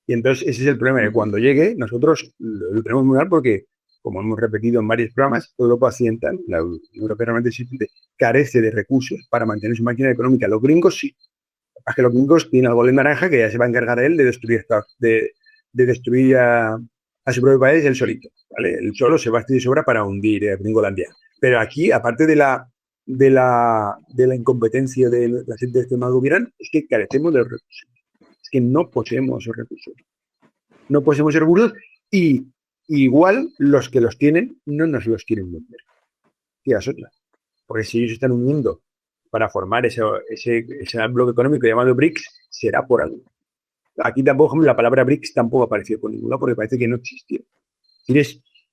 Y entonces ese es el problema, que cuando llegue, nosotros lo tenemos muy mal porque, como hemos repetido en varios programas, Europa occidental, la Unión Europea realmente carece de recursos para mantener su máquina económica. Los gringos sí. Es que los gringos tienen al golem naranja que ya se va a encargar él de destruir a su propio país él solito. ¿Vale? Él solo se va a estar de sobra para hundir a Gringolandia. Pero aquí, aparte de la incompetencia de la gente de este mal gobierno, es que carecemos de los recursos. Es que no poseemos esos recursos. No poseemos esos recursos y igual los que los tienen no nos los quieren vender. Y las otras. Porque si ellos están uniendo para formar ese bloque económico llamado BRICS, será por algo. Aquí tampoco, la palabra BRICS tampoco apareció por ningún lado porque parece que no existía.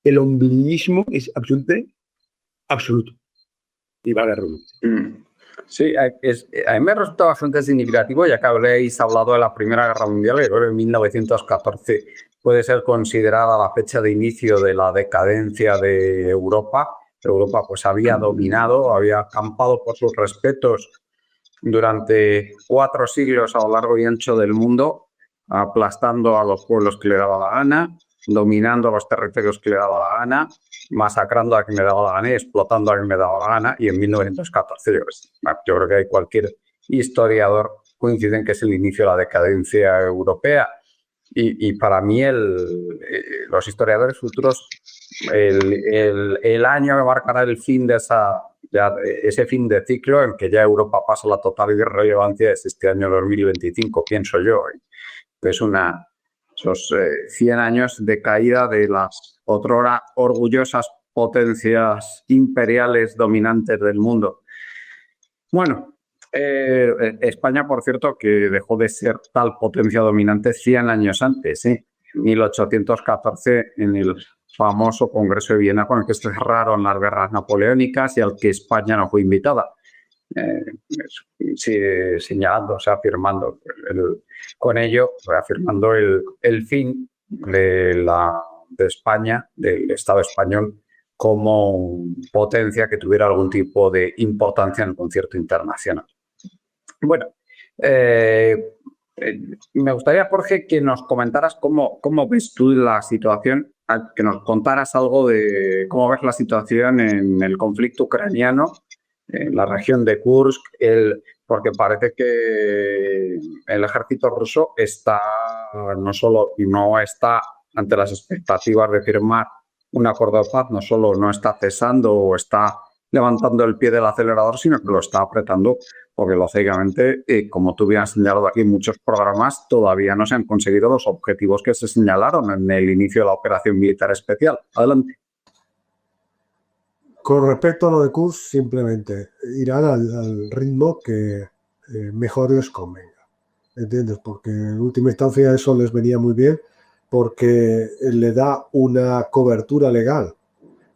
El ombliguismo es absoluto. Y valga la redundancia. Sí, a mí me resulta bastante significativo, ya que habréis hablado de la Primera Guerra Mundial, que creo que en 1914 puede ser considerada la fecha de inicio de la decadencia de Europa. Europa pues había dominado, había acampado por sus respetos durante 4 siglos a lo largo y ancho del mundo, aplastando a los pueblos que le daba la gana, dominando los territorios que le daba la gana, masacrando a quien le daba la gana y explotando a quien le daba la gana. Y en 1914 yo creo que cualquier historiador coincide en que es el inicio de la decadencia europea. Y para mí los historiadores futuros, el año que marcará el fin de ese fin de ciclo en que ya Europa pasa la total irrelevancia es este año 2025, pienso yo. Es esos 100 años de caída de las otrora orgullosas potencias imperiales dominantes del mundo. Bueno, España, por cierto, que dejó de ser tal potencia dominante 100 años antes, 1814, en el famoso Congreso de Viena con el que se cerraron las guerras napoleónicas y al que España no fue invitada. Señalando, o sea, afirmando con ello, afirmando el fin de España, del Estado español, como potencia que tuviera algún tipo de importancia en el concierto internacional. Bueno, me gustaría, Jorge, que nos comentaras cómo ves tú la situación, que nos contaras algo de cómo ves la situación en el conflicto ucraniano, en la región de Kursk, porque parece que el ejército ruso no está ante las expectativas de firmar un acuerdo de paz, no solo no está cesando o está levantando el pie del acelerador, sino que lo está apretando, porque lógicamente, como tú bien has señalado aquí en muchos programas, todavía no se han conseguido los objetivos que se señalaron en el inicio de la operación militar especial. Adelante. Con respecto a lo de Kursk, simplemente irán al ritmo que mejor les convenga, ¿entiendes? Porque en última instancia eso les venía muy bien, porque le da una cobertura legal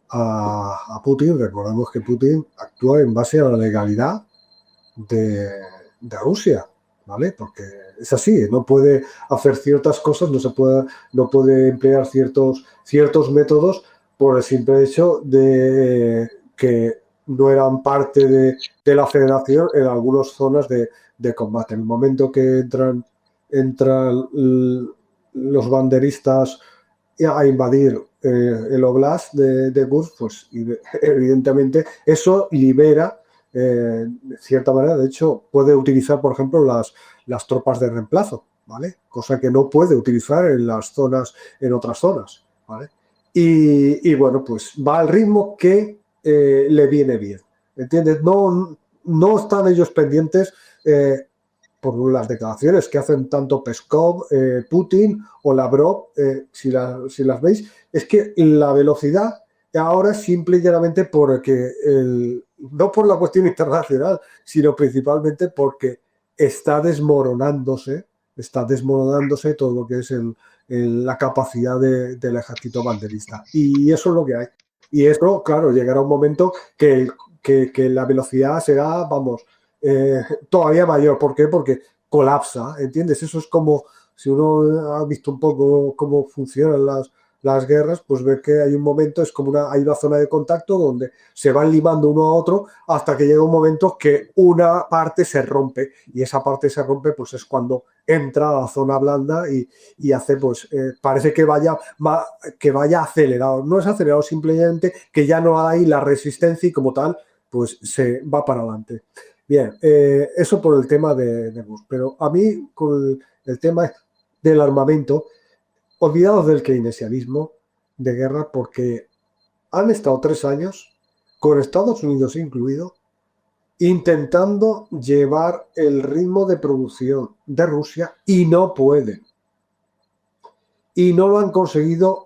a Putin. Recordemos que Putin actúa en base a la legalidad de Rusia, ¿vale? Porque es así, no puede hacer ciertas cosas, no puede emplear ciertos métodos por el simple hecho de que no eran parte de la federación en algunas zonas de combate. En el momento que entran los banderistas a invadir el oblast de Kursk, pues evidentemente eso libera, de cierta manera, de hecho, puede utilizar, por ejemplo, las tropas de reemplazo, ¿vale? Cosa que no puede utilizar en otras zonas, ¿vale? Y bueno, pues va al ritmo que le viene bien, ¿entiendes? No están ellos pendientes por las declaraciones que hacen tanto Peskov, Putin o Lavrov, si las veis, es que la velocidad ahora es simple y llanamente porque, no por la cuestión internacional, sino principalmente porque está desmoronándose todo lo que es la capacidad del ejército banderista. Y eso es lo que hay. Y eso, claro, llegará un momento que la velocidad será, vamos, todavía mayor. ¿Por qué? Porque colapsa, ¿entiendes? Eso es como, si uno ha visto un poco cómo funcionan las guerras, pues ver que hay un momento, es como hay una zona de contacto donde se van limando uno a otro hasta que llega un momento que una parte se rompe, y esa parte se rompe, pues es cuando entra a la zona blanda y hace, pues parece que vaya acelerado. No es acelerado, simplemente que ya no hay la resistencia y como tal, pues se va para adelante. Bien, eso por el tema de Bush. Pero a mí, con el tema del armamento, olvidados del keynesianismo de guerra, porque han estado 3 años, con Estados Unidos incluido, intentando llevar el ritmo de producción de Rusia y no pueden. Y no lo han conseguido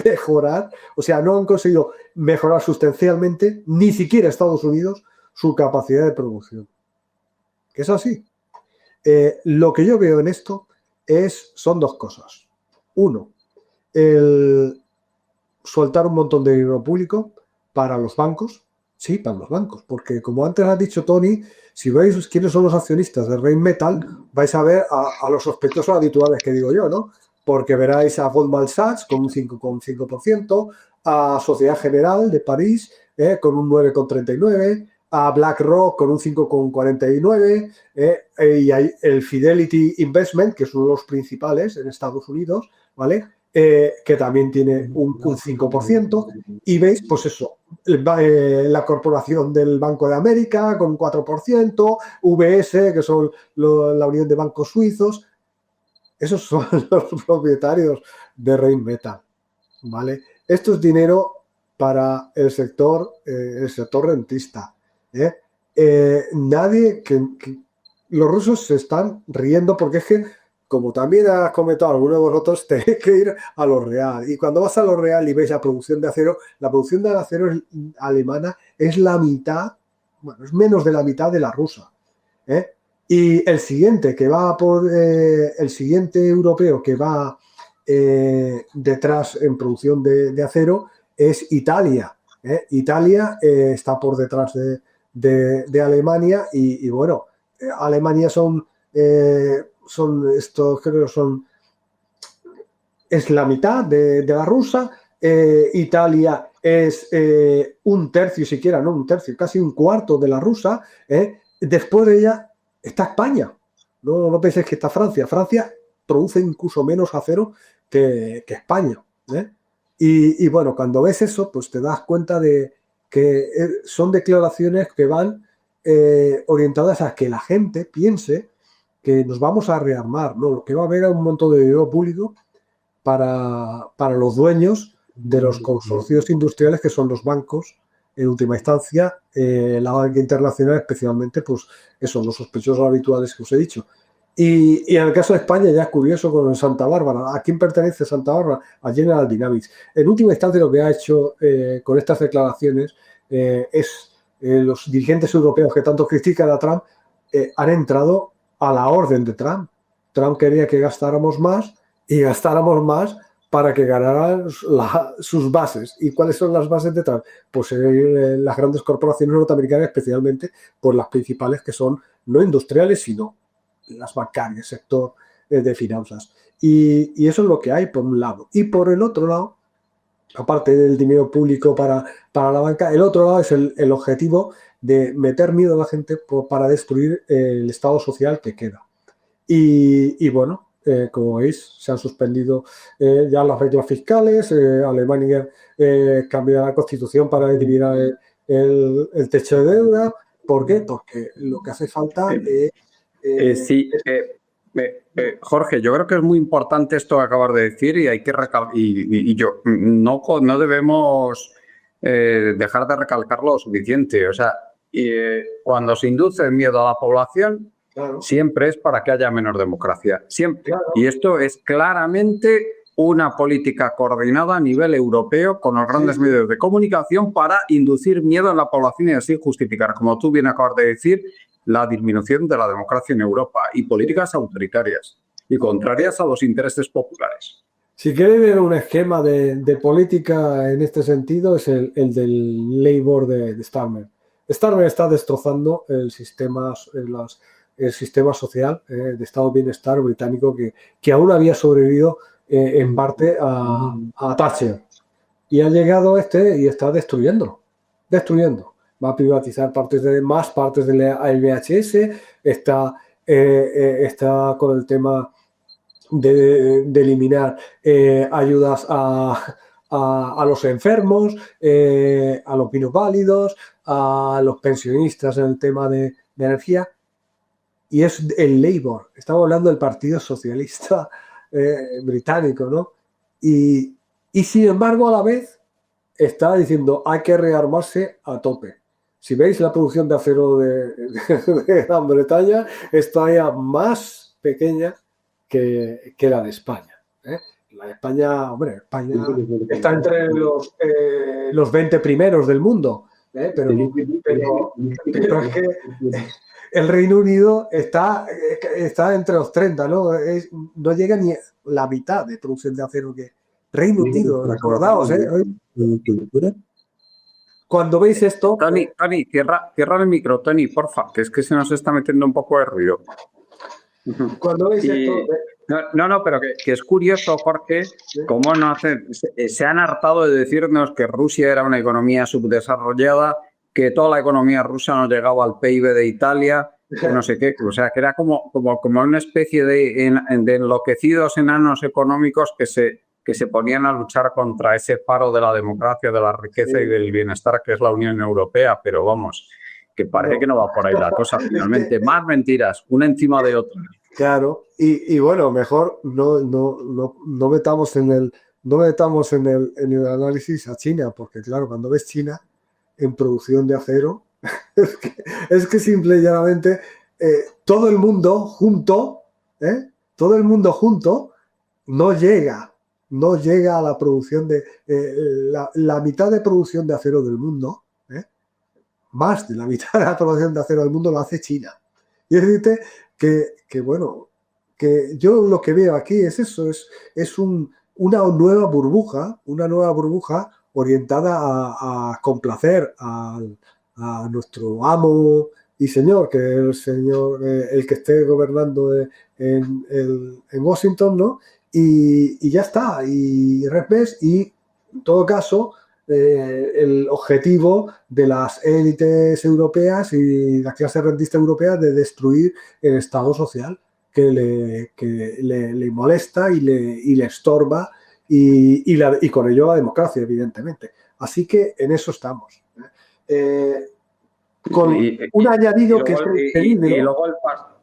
mejorar, o sea, no han conseguido mejorar sustancialmente, ni siquiera Estados Unidos, su capacidad de producción. Que es así. Lo que yo veo en esto son 2 cosas. Uno, el soltar un montón de dinero público para los bancos. Sí, para los bancos, porque como antes ha dicho Tony, si veis quiénes son los accionistas de Rheinmetall, vais a ver a los sospechosos habituales que digo yo, ¿no? Porque veráis a Goldman Sachs con un 5,5%, a Sociedad General de París con un 9,39%, a BlackRock con un 5,49%, y hay el Fidelity Investment, que es uno de los principales en Estados Unidos, ¿vale? Que también tiene un 5%, y veis, pues eso, la corporación del Banco de América con un 4%, UBS, que son la Unión de Bancos Suizos. Esos son los propietarios de Rheinmetall, ¿vale? Esto es dinero para el sector rentista. Los rusos se están riendo porque es que, como también ha comentado alguno de vosotros, tenéis que ir a lo real. Y cuando vas a lo real y ves la producción de acero alemana es la mitad, bueno, es menos de la mitad de la rusa. Y el siguiente el siguiente europeo que va detrás en producción de acero es Italia. Italia está por detrás de Alemania y bueno, Alemania es la mitad de la rusa. Italia es un tercio, siquiera, no un tercio, casi un cuarto de la rusa. Después de ella está España. No penséis que está Francia. Francia produce incluso menos acero que España. Y bueno, cuando ves eso, pues te das cuenta de que son declaraciones que van orientadas a que la gente piense que nos vamos a rearmar. No, lo que va a haber es un montón de dinero público para los dueños de los consorcios industriales, que son los bancos, en última instancia, la banca internacional especialmente, pues eso, los sospechosos habituales que os he dicho. Y en el caso de España ya es curioso con Santa Bárbara. ¿A quién pertenece Santa Bárbara? A General Dynamics. En última instancia lo que ha hecho con estas declaraciones es los dirigentes europeos que tanto critican a Trump han entrado a la orden de Trump. Trump quería que gastáramos más y gastáramos más para que ganaran sus bases. ¿Y cuáles son las bases de Trump? Pues las grandes corporaciones norteamericanas, especialmente por las principales que son no industriales, sino las bancarias, sector de finanzas. Y eso es lo que hay por un lado. Y por el otro lado, aparte del dinero público para la banca. El otro lado es el objetivo de meter miedo a la gente para destruir el estado social que queda. Y bueno, como veis, se han suspendido ya las reglas fiscales. Alemania cambió la constitución para eliminar el techo de deuda. ¿Por qué? Porque lo que hace falta es... Sí, Jorge, yo creo que es muy importante esto que acabas de decir y hay que yo no debemos dejar de recalcarlo lo suficiente. O sea, cuando se induce miedo a la población, Claro. Siempre es para que haya menos democracia. Siempre. Claro. Y esto es claramente una política coordinada a nivel europeo con los grandes medios de comunicación para inducir miedo en la población y así justificar, como tú bien acabas de decir, la disminución de la democracia en Europa y políticas autoritarias y contrarias a los intereses populares. Si queréis ver un esquema de política en este sentido, es el del Labour de Starmer. Starmer está destrozando el sistema social de estado de bienestar británico que aún había sobrevivido en parte a Thatcher. Y ha llegado y está destruyendo. Va a privatizar más partes del VHS, está con el tema de eliminar ayudas a los enfermos, a los minusválidos, a los pensionistas en el tema de energía. Y es el Labour, estamos hablando del Partido Socialista británico, ¿no? Y sin embargo, a la vez, está diciendo hay que rearmarse a tope. Si veis la producción de acero de Gran Bretaña, está ya más pequeña que la de España. La de España, hombre, España está entre los 20 primeros del mundo, pero es que el Reino Unido está entre los 30, ¿no? No llega ni a la mitad de producción de acero que Reino Unido, recordaos, cuando veis esto... Tony, cierra el micro, Tony, porfa, que es que se nos está metiendo un poco de ruido. Cuando veis esto... No, pero que es curioso, Jorge, cómo se han hartado de decirnos que Rusia era una economía subdesarrollada, que toda la economía rusa no llegaba al PIB de Italia, que no sé qué, o sea, que era como una especie de enloquecidos enanos económicos que se ponían a luchar contra ese faro de la democracia, de la riqueza y del bienestar que es la Unión Europea, pero vamos, que parece que no va por ahí la cosa finalmente. Más mentiras, una encima de otra. Claro, y bueno, mejor no metamos en el análisis a China, porque claro, cuando ves China en producción de acero, es que simple y llanamente todo el mundo junto no llega a la producción de la mitad de producción de acero del mundo, más de la mitad de la producción de acero del mundo lo hace China. Y es decir, que bueno, que yo lo que veo aquí es eso, es una nueva burbuja orientada a complacer a nuestro amo y señor, que es el señor, el que esté gobernando en Washington, ¿no? Y ya está, y en todo caso, el objetivo de las élites europeas y la clase rentista europea de destruir el Estado social que le molesta y le estorba y con ello la democracia, evidentemente. Así que en eso estamos. Con un añadido que es increíble. Y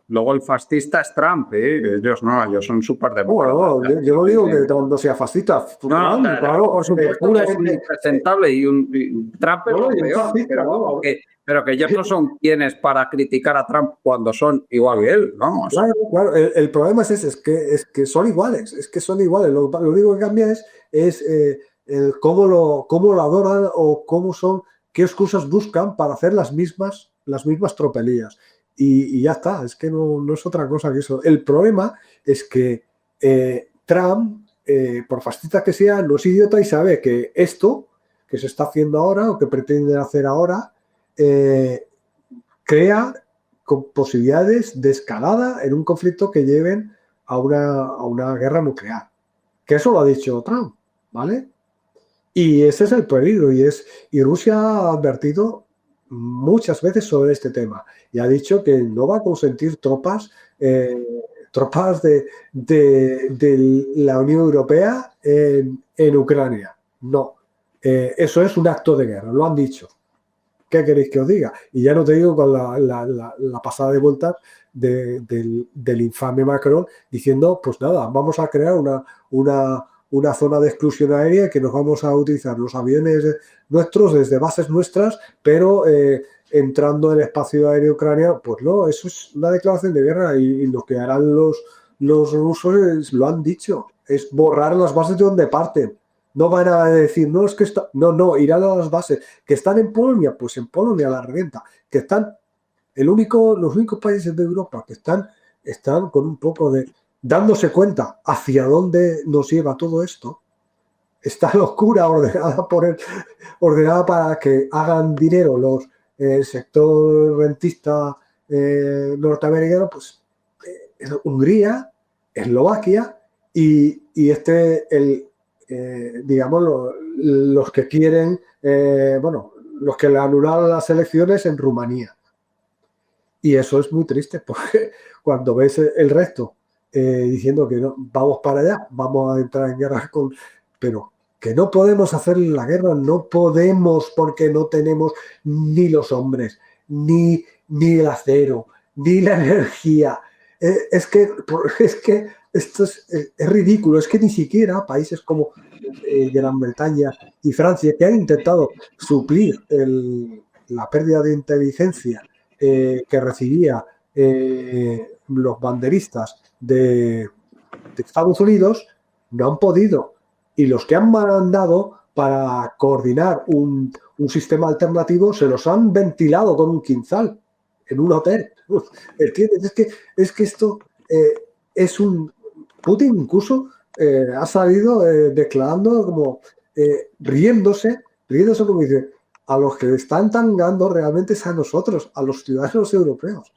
luego el fascista es Trump, ellos son súper demócratas. Bueno, yo no digo que todo sea fascista. Claro, por supuesto, es un impresentable y Trump es lo peor, pero que ellos no son quienes para criticar a Trump cuando son igual que él, vamos. Claro, el problema es ese, es que son iguales, Lo único que cambia es cómo lo adoran o qué excusas buscan para hacer las mismas tropelías. Y ya está, es que no es otra cosa que eso. El problema es que Trump, por fascista que sea, no es idiota y sabe que esto que se está haciendo ahora o que pretenden hacer ahora crea posibilidades de escalada en un conflicto que lleven a una guerra nuclear. Que eso lo ha dicho Trump, ¿vale? Y ese es el peligro, y Rusia ha advertido muchas veces sobre este tema y ha dicho que no va a consentir tropas de la Unión Europea en Ucrania. No, eso es un acto de guerra, lo han dicho. ¿Qué queréis que os diga? Y ya no te digo con la pasada de vuelta del infame Macron diciendo, pues nada, vamos a crear una zona de exclusión aérea que nos vamos a utilizar los aviones nuestros desde bases nuestras, pero entrando en el espacio aéreo ucraniano. Pues no, eso es una declaración de guerra y lo que harán los rusos lo han dicho, es borrar las bases de donde parten. No van a decir, no, es que no, irán a las bases. Que están en Polonia, pues en Polonia la revienta. Que están los únicos países de Europa que están con un poco de dándose cuenta hacia dónde nos lleva todo esto. Esta locura ordenada para que hagan dinero el sector rentista norteamericano, pues Hungría, Eslovaquia y digamos, los que quieren, los que le anularon las elecciones en Rumanía. Y eso es muy triste, porque cuando ves el resto diciendo que no, vamos para allá, vamos a entrar en guerra pero que no podemos hacer la guerra, no podemos porque no tenemos ni los hombres, ni el acero, ni la energía. Es que esto es ridículo, es que ni siquiera países como Gran Bretaña y Francia, que han intentado suplir la pérdida de inteligencia que recibía los banderistas de Estados Unidos, no han podido. Y los que han mandado para coordinar un sistema alternativo se los han ventilado con un quinzal en un hotel. ¿Entiendes? Es que esto es un... Putin incluso ha salido declarando como riéndose como dice, a los que están tangando realmente es a nosotros, a los ciudadanos europeos,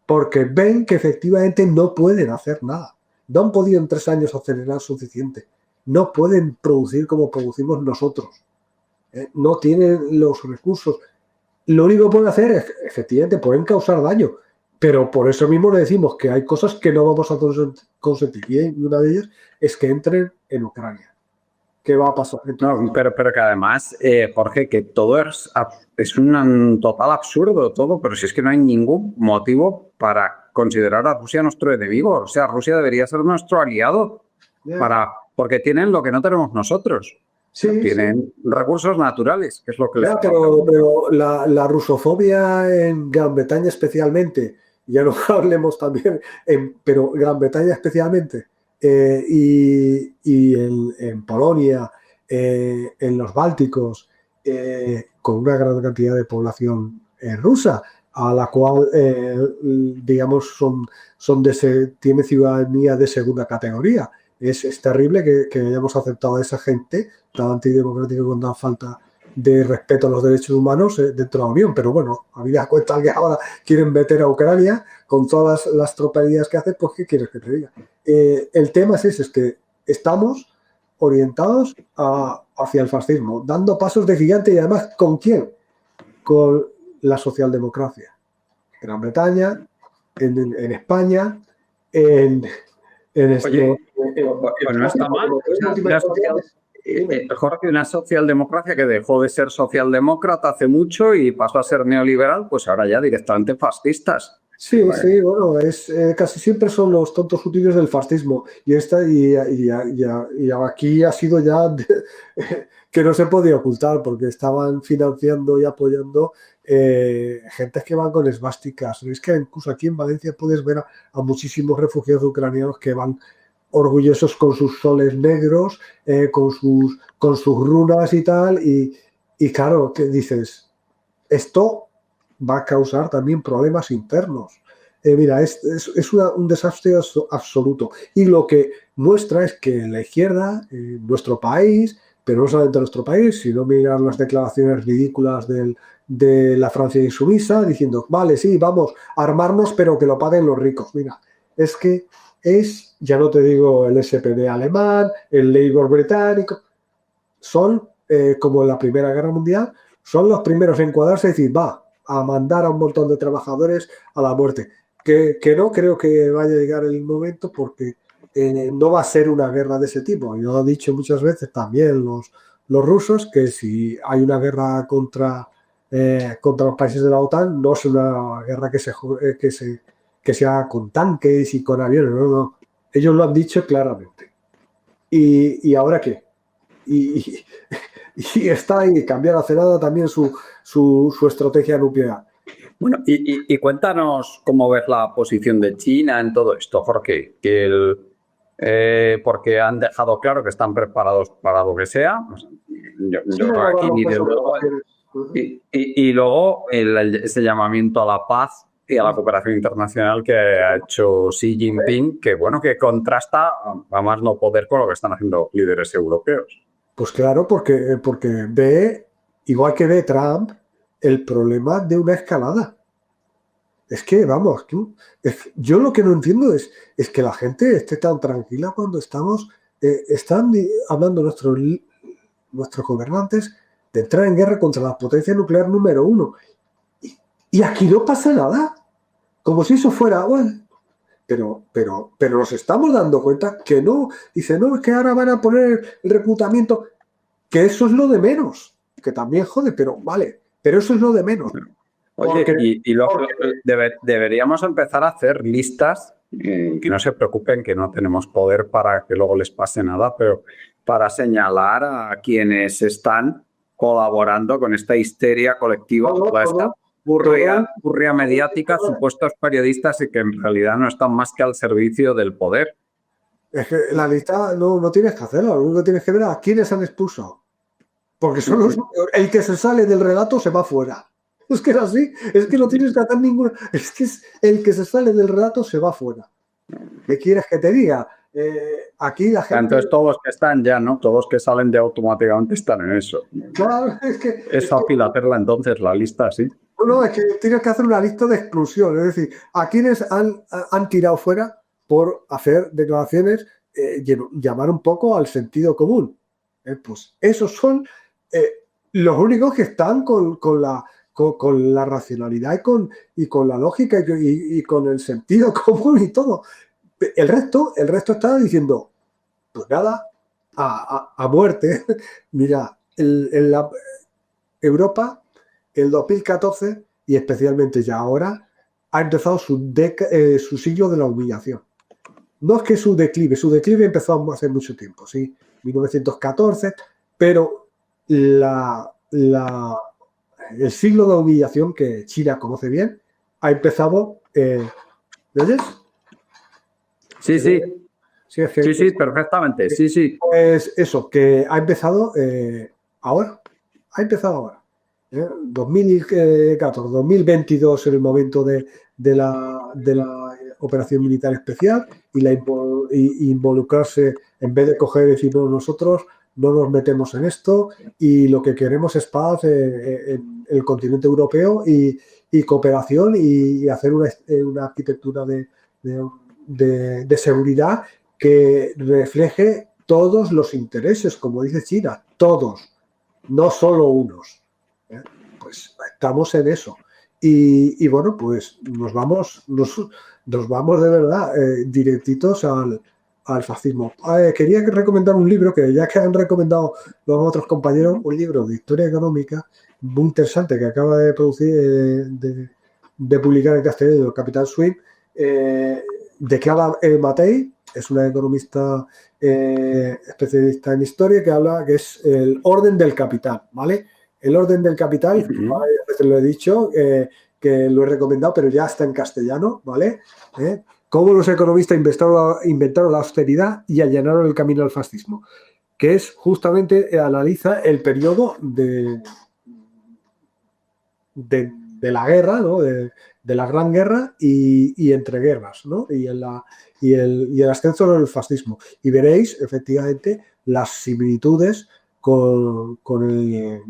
porque ven que efectivamente no pueden hacer nada, no han podido en 3 años acelerar suficiente, no pueden producir como producimos nosotros, no tienen los recursos, lo único que pueden hacer es, efectivamente, pueden causar daño, pero por eso mismo le decimos que hay cosas que no vamos a consentir, y una de ellas es que entren en Ucrania. ¿Qué va a pasar? No, pero que además, Jorge, que todo es un total absurdo todo, pero si es que no hay ningún motivo para considerar a Rusia nuestro enemigo. O sea, Rusia debería ser nuestro aliado porque tienen lo que no tenemos nosotros. Sí, tienen recursos naturales, que es lo que les falta. Pero la rusofobia en Gran Bretaña especialmente, ya no hablemos también, pero Gran Bretaña especialmente, y en Polonia, en los Bálticos, con una gran cantidad de población rusa, a la cual, digamos, tiene ciudadanía de segunda categoría. Es terrible que hayamos aceptado a esa gente tan antidemocrática con tan falta de respeto a los derechos humanos dentro de la Unión. Pero bueno, habida cuenta que ahora quieren meter a Ucrania con todas las tropelías que hacen, pues ¿qué quieres que te diga? El tema es ese, es que estamos orientados hacia el fascismo, dando pasos de gigante y además ¿con quién? Con la socialdemocracia. Gran Bretaña, en España, Oye, no está mal. Mejor que una socialdemocracia que dejó de ser socialdemócrata hace mucho y pasó a ser neoliberal, pues ahora ya directamente fascistas. Sí, vale. Sí, bueno, casi siempre son los tontos útiles del fascismo. Y aquí ha sido ya que no se podía ocultar porque estaban financiando y apoyando gentes que van con esvásticas. Es que incluso aquí en Valencia puedes ver a muchísimos refugiados ucranianos que van orgullosos con sus soles negros, con sus runas y tal. Y claro, ¿qué dices? Esto va a causar también problemas internos. Mira, es un desastre absoluto. Y lo que muestra es que la izquierda, nuestro país, pero no solamente nuestro país, sino mirar las declaraciones ridículas de la Francia insumisa, diciendo, vale, sí, vamos a armarnos, pero que lo paguen los ricos. Mira, es que ya no te digo el SPD alemán, el Labour británico, son como en la Primera Guerra Mundial, son los primeros en encuadrarse y decir, va a mandar a un montón de trabajadores a la muerte. Que no creo que vaya a llegar el momento porque no va a ser una guerra de ese tipo. Yo he dicho muchas veces también los rusos que si hay una guerra contra los países de la OTAN, no es una guerra que sea con tanques y con aviones, no. Ellos lo han dicho claramente. ¿Y ahora qué? Y está ahí, cambiar hace nada también su estrategia nuclear. Bueno, y cuéntanos cómo ves la posición de China en todo esto, Jorge, porque han dejado claro que están preparados para lo que sea. Yo creo aquí ni de luego. Y luego ese llamamiento a la paz y a la cooperación internacional que ha hecho Xi Jinping, que bueno, que contrasta a más no poder con lo que están haciendo líderes europeos. Pues claro, porque ve, igual que ve Trump, el problema de una escalada. Es que, vamos, yo lo que no entiendo es que la gente esté tan tranquila cuando están hablando nuestros gobernantes de entrar en guerra contra la potencia nuclear número 1. Y aquí no pasa nada. Como si eso fuera, bueno, pero nos estamos dando cuenta que no. Dice, no, es que ahora van a poner el reclutamiento, que eso es lo de menos. Que también jode, pero vale, pero eso es lo de menos. Oye, deberíamos empezar a hacer listas, que no se preocupen que no tenemos poder para que luego les pase nada, pero para señalar a quienes están colaborando con esta histeria colectiva, toda esta burría mediática, supuestos periodistas y que en realidad no están más que al servicio del poder. Es que la lista no tienes que hacerla, lo único que tienes que ver a quiénes han expulsado. Porque son el que se sale del relato se va fuera. Es que es así, es que no tienes que hacer ninguna. Es que el que se sale del relato se va fuera. ¿Qué quieres que te diga? Aquí la gente. Entonces todos los que están ya, ¿no? Todos los que salen de automáticamente están en eso. Claro, es fácil hacerla entonces, la lista así. No, es que tienes que hacer una lista de exclusión. Es decir, a quienes han tirado fuera por hacer declaraciones, llamar un poco al sentido común. Pues esos son los únicos que están con la racionalidad y con la lógica y con el sentido común y todo. El resto está diciendo, pues nada, a muerte. Mira, en la Europa, el 2014 y especialmente ya ahora, ha empezado su siglo de la humillación. No es que su declive empezó hace mucho tiempo, sí, 1914, pero el siglo de humillación que China conoce bien ha empezado. ¿Me oyes? Sí, perfectamente. Sí. Pues eso, que ha empezado ahora. 2014, 2022 en el momento de la operación militar especial y involucrarse, en vez de coger y decir, no, nosotros no nos metemos en esto y lo que queremos es paz en el continente europeo y cooperación y hacer una arquitectura de seguridad que refleje todos los intereses, como dice China, todos, no solo unos. Pues estamos en eso. Y bueno, pues nos vamos de verdad directitos al fascismo. Quería recomendar un libro que ya que han recomendado los otros compañeros, un libro de historia económica muy interesante que acaba de producir, de publicar en castellano Capital Swing, de que habla Matei, es una economista especialista en historia que es el orden del capital, ¿vale? El orden del capital, varias veces lo he dicho, que lo he recomendado, pero ya está en castellano, ¿vale? Cómo los economistas inventaron la austeridad y allanaron el camino al fascismo, que es justamente, analiza el periodo de la guerra, ¿no? De la Gran Guerra y entreguerras, ¿no? Y el ascenso del fascismo. Y veréis, efectivamente, las similitudes con el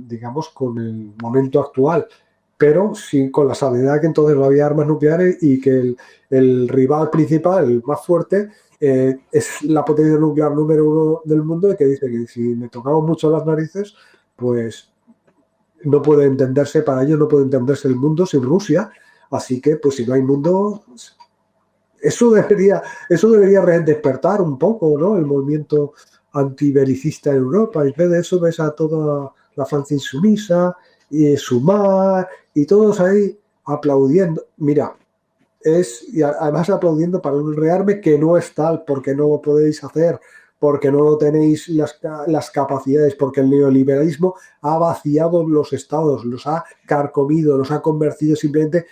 momento actual, pero sí con la salvedad que entonces no había armas nucleares y que el rival principal, el más fuerte, es la potencia nuclear número 1 del mundo, y que dice que si me tocamos mucho las narices, pues no puede entenderse, para ellos no puede entenderse el mundo sin Rusia, así que pues si no hay mundo, eso debería despertar un poco, ¿no? El movimiento antibelicista en Europa. En vez de eso ves a toda la Francia insumisa y Sumar y todos ahí aplaudiendo. Mira, y además aplaudiendo para un rearme que no es tal, porque no lo podéis hacer, porque no tenéis las capacidades, porque el neoliberalismo ha vaciado los estados, los ha carcomido, los ha convertido simplemente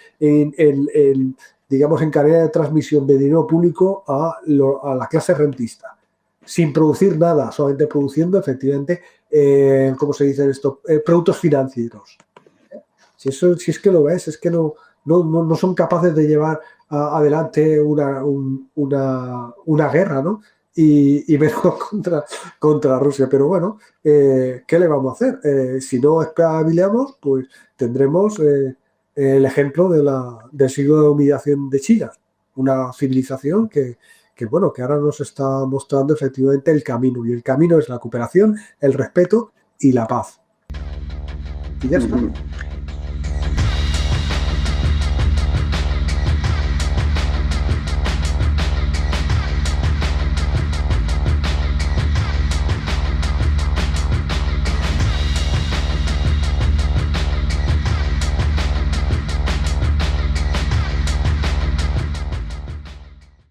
digamos, en cadena de transmisión de dinero público a la clase rentista, sin producir nada, solamente produciendo efectivamente, ¿cómo se dice esto? Productos financieros. Si es que lo ves, es que no son capaces de llevar adelante una guerra, ¿no? Y menos contra Rusia. Pero bueno, ¿qué le vamos a hacer? Si no espabilamos, pues tendremos el ejemplo del siglo de humillación de China, una civilización que ahora nos está mostrando efectivamente el camino. Y el camino es la cooperación, el respeto y la paz. Y ya está.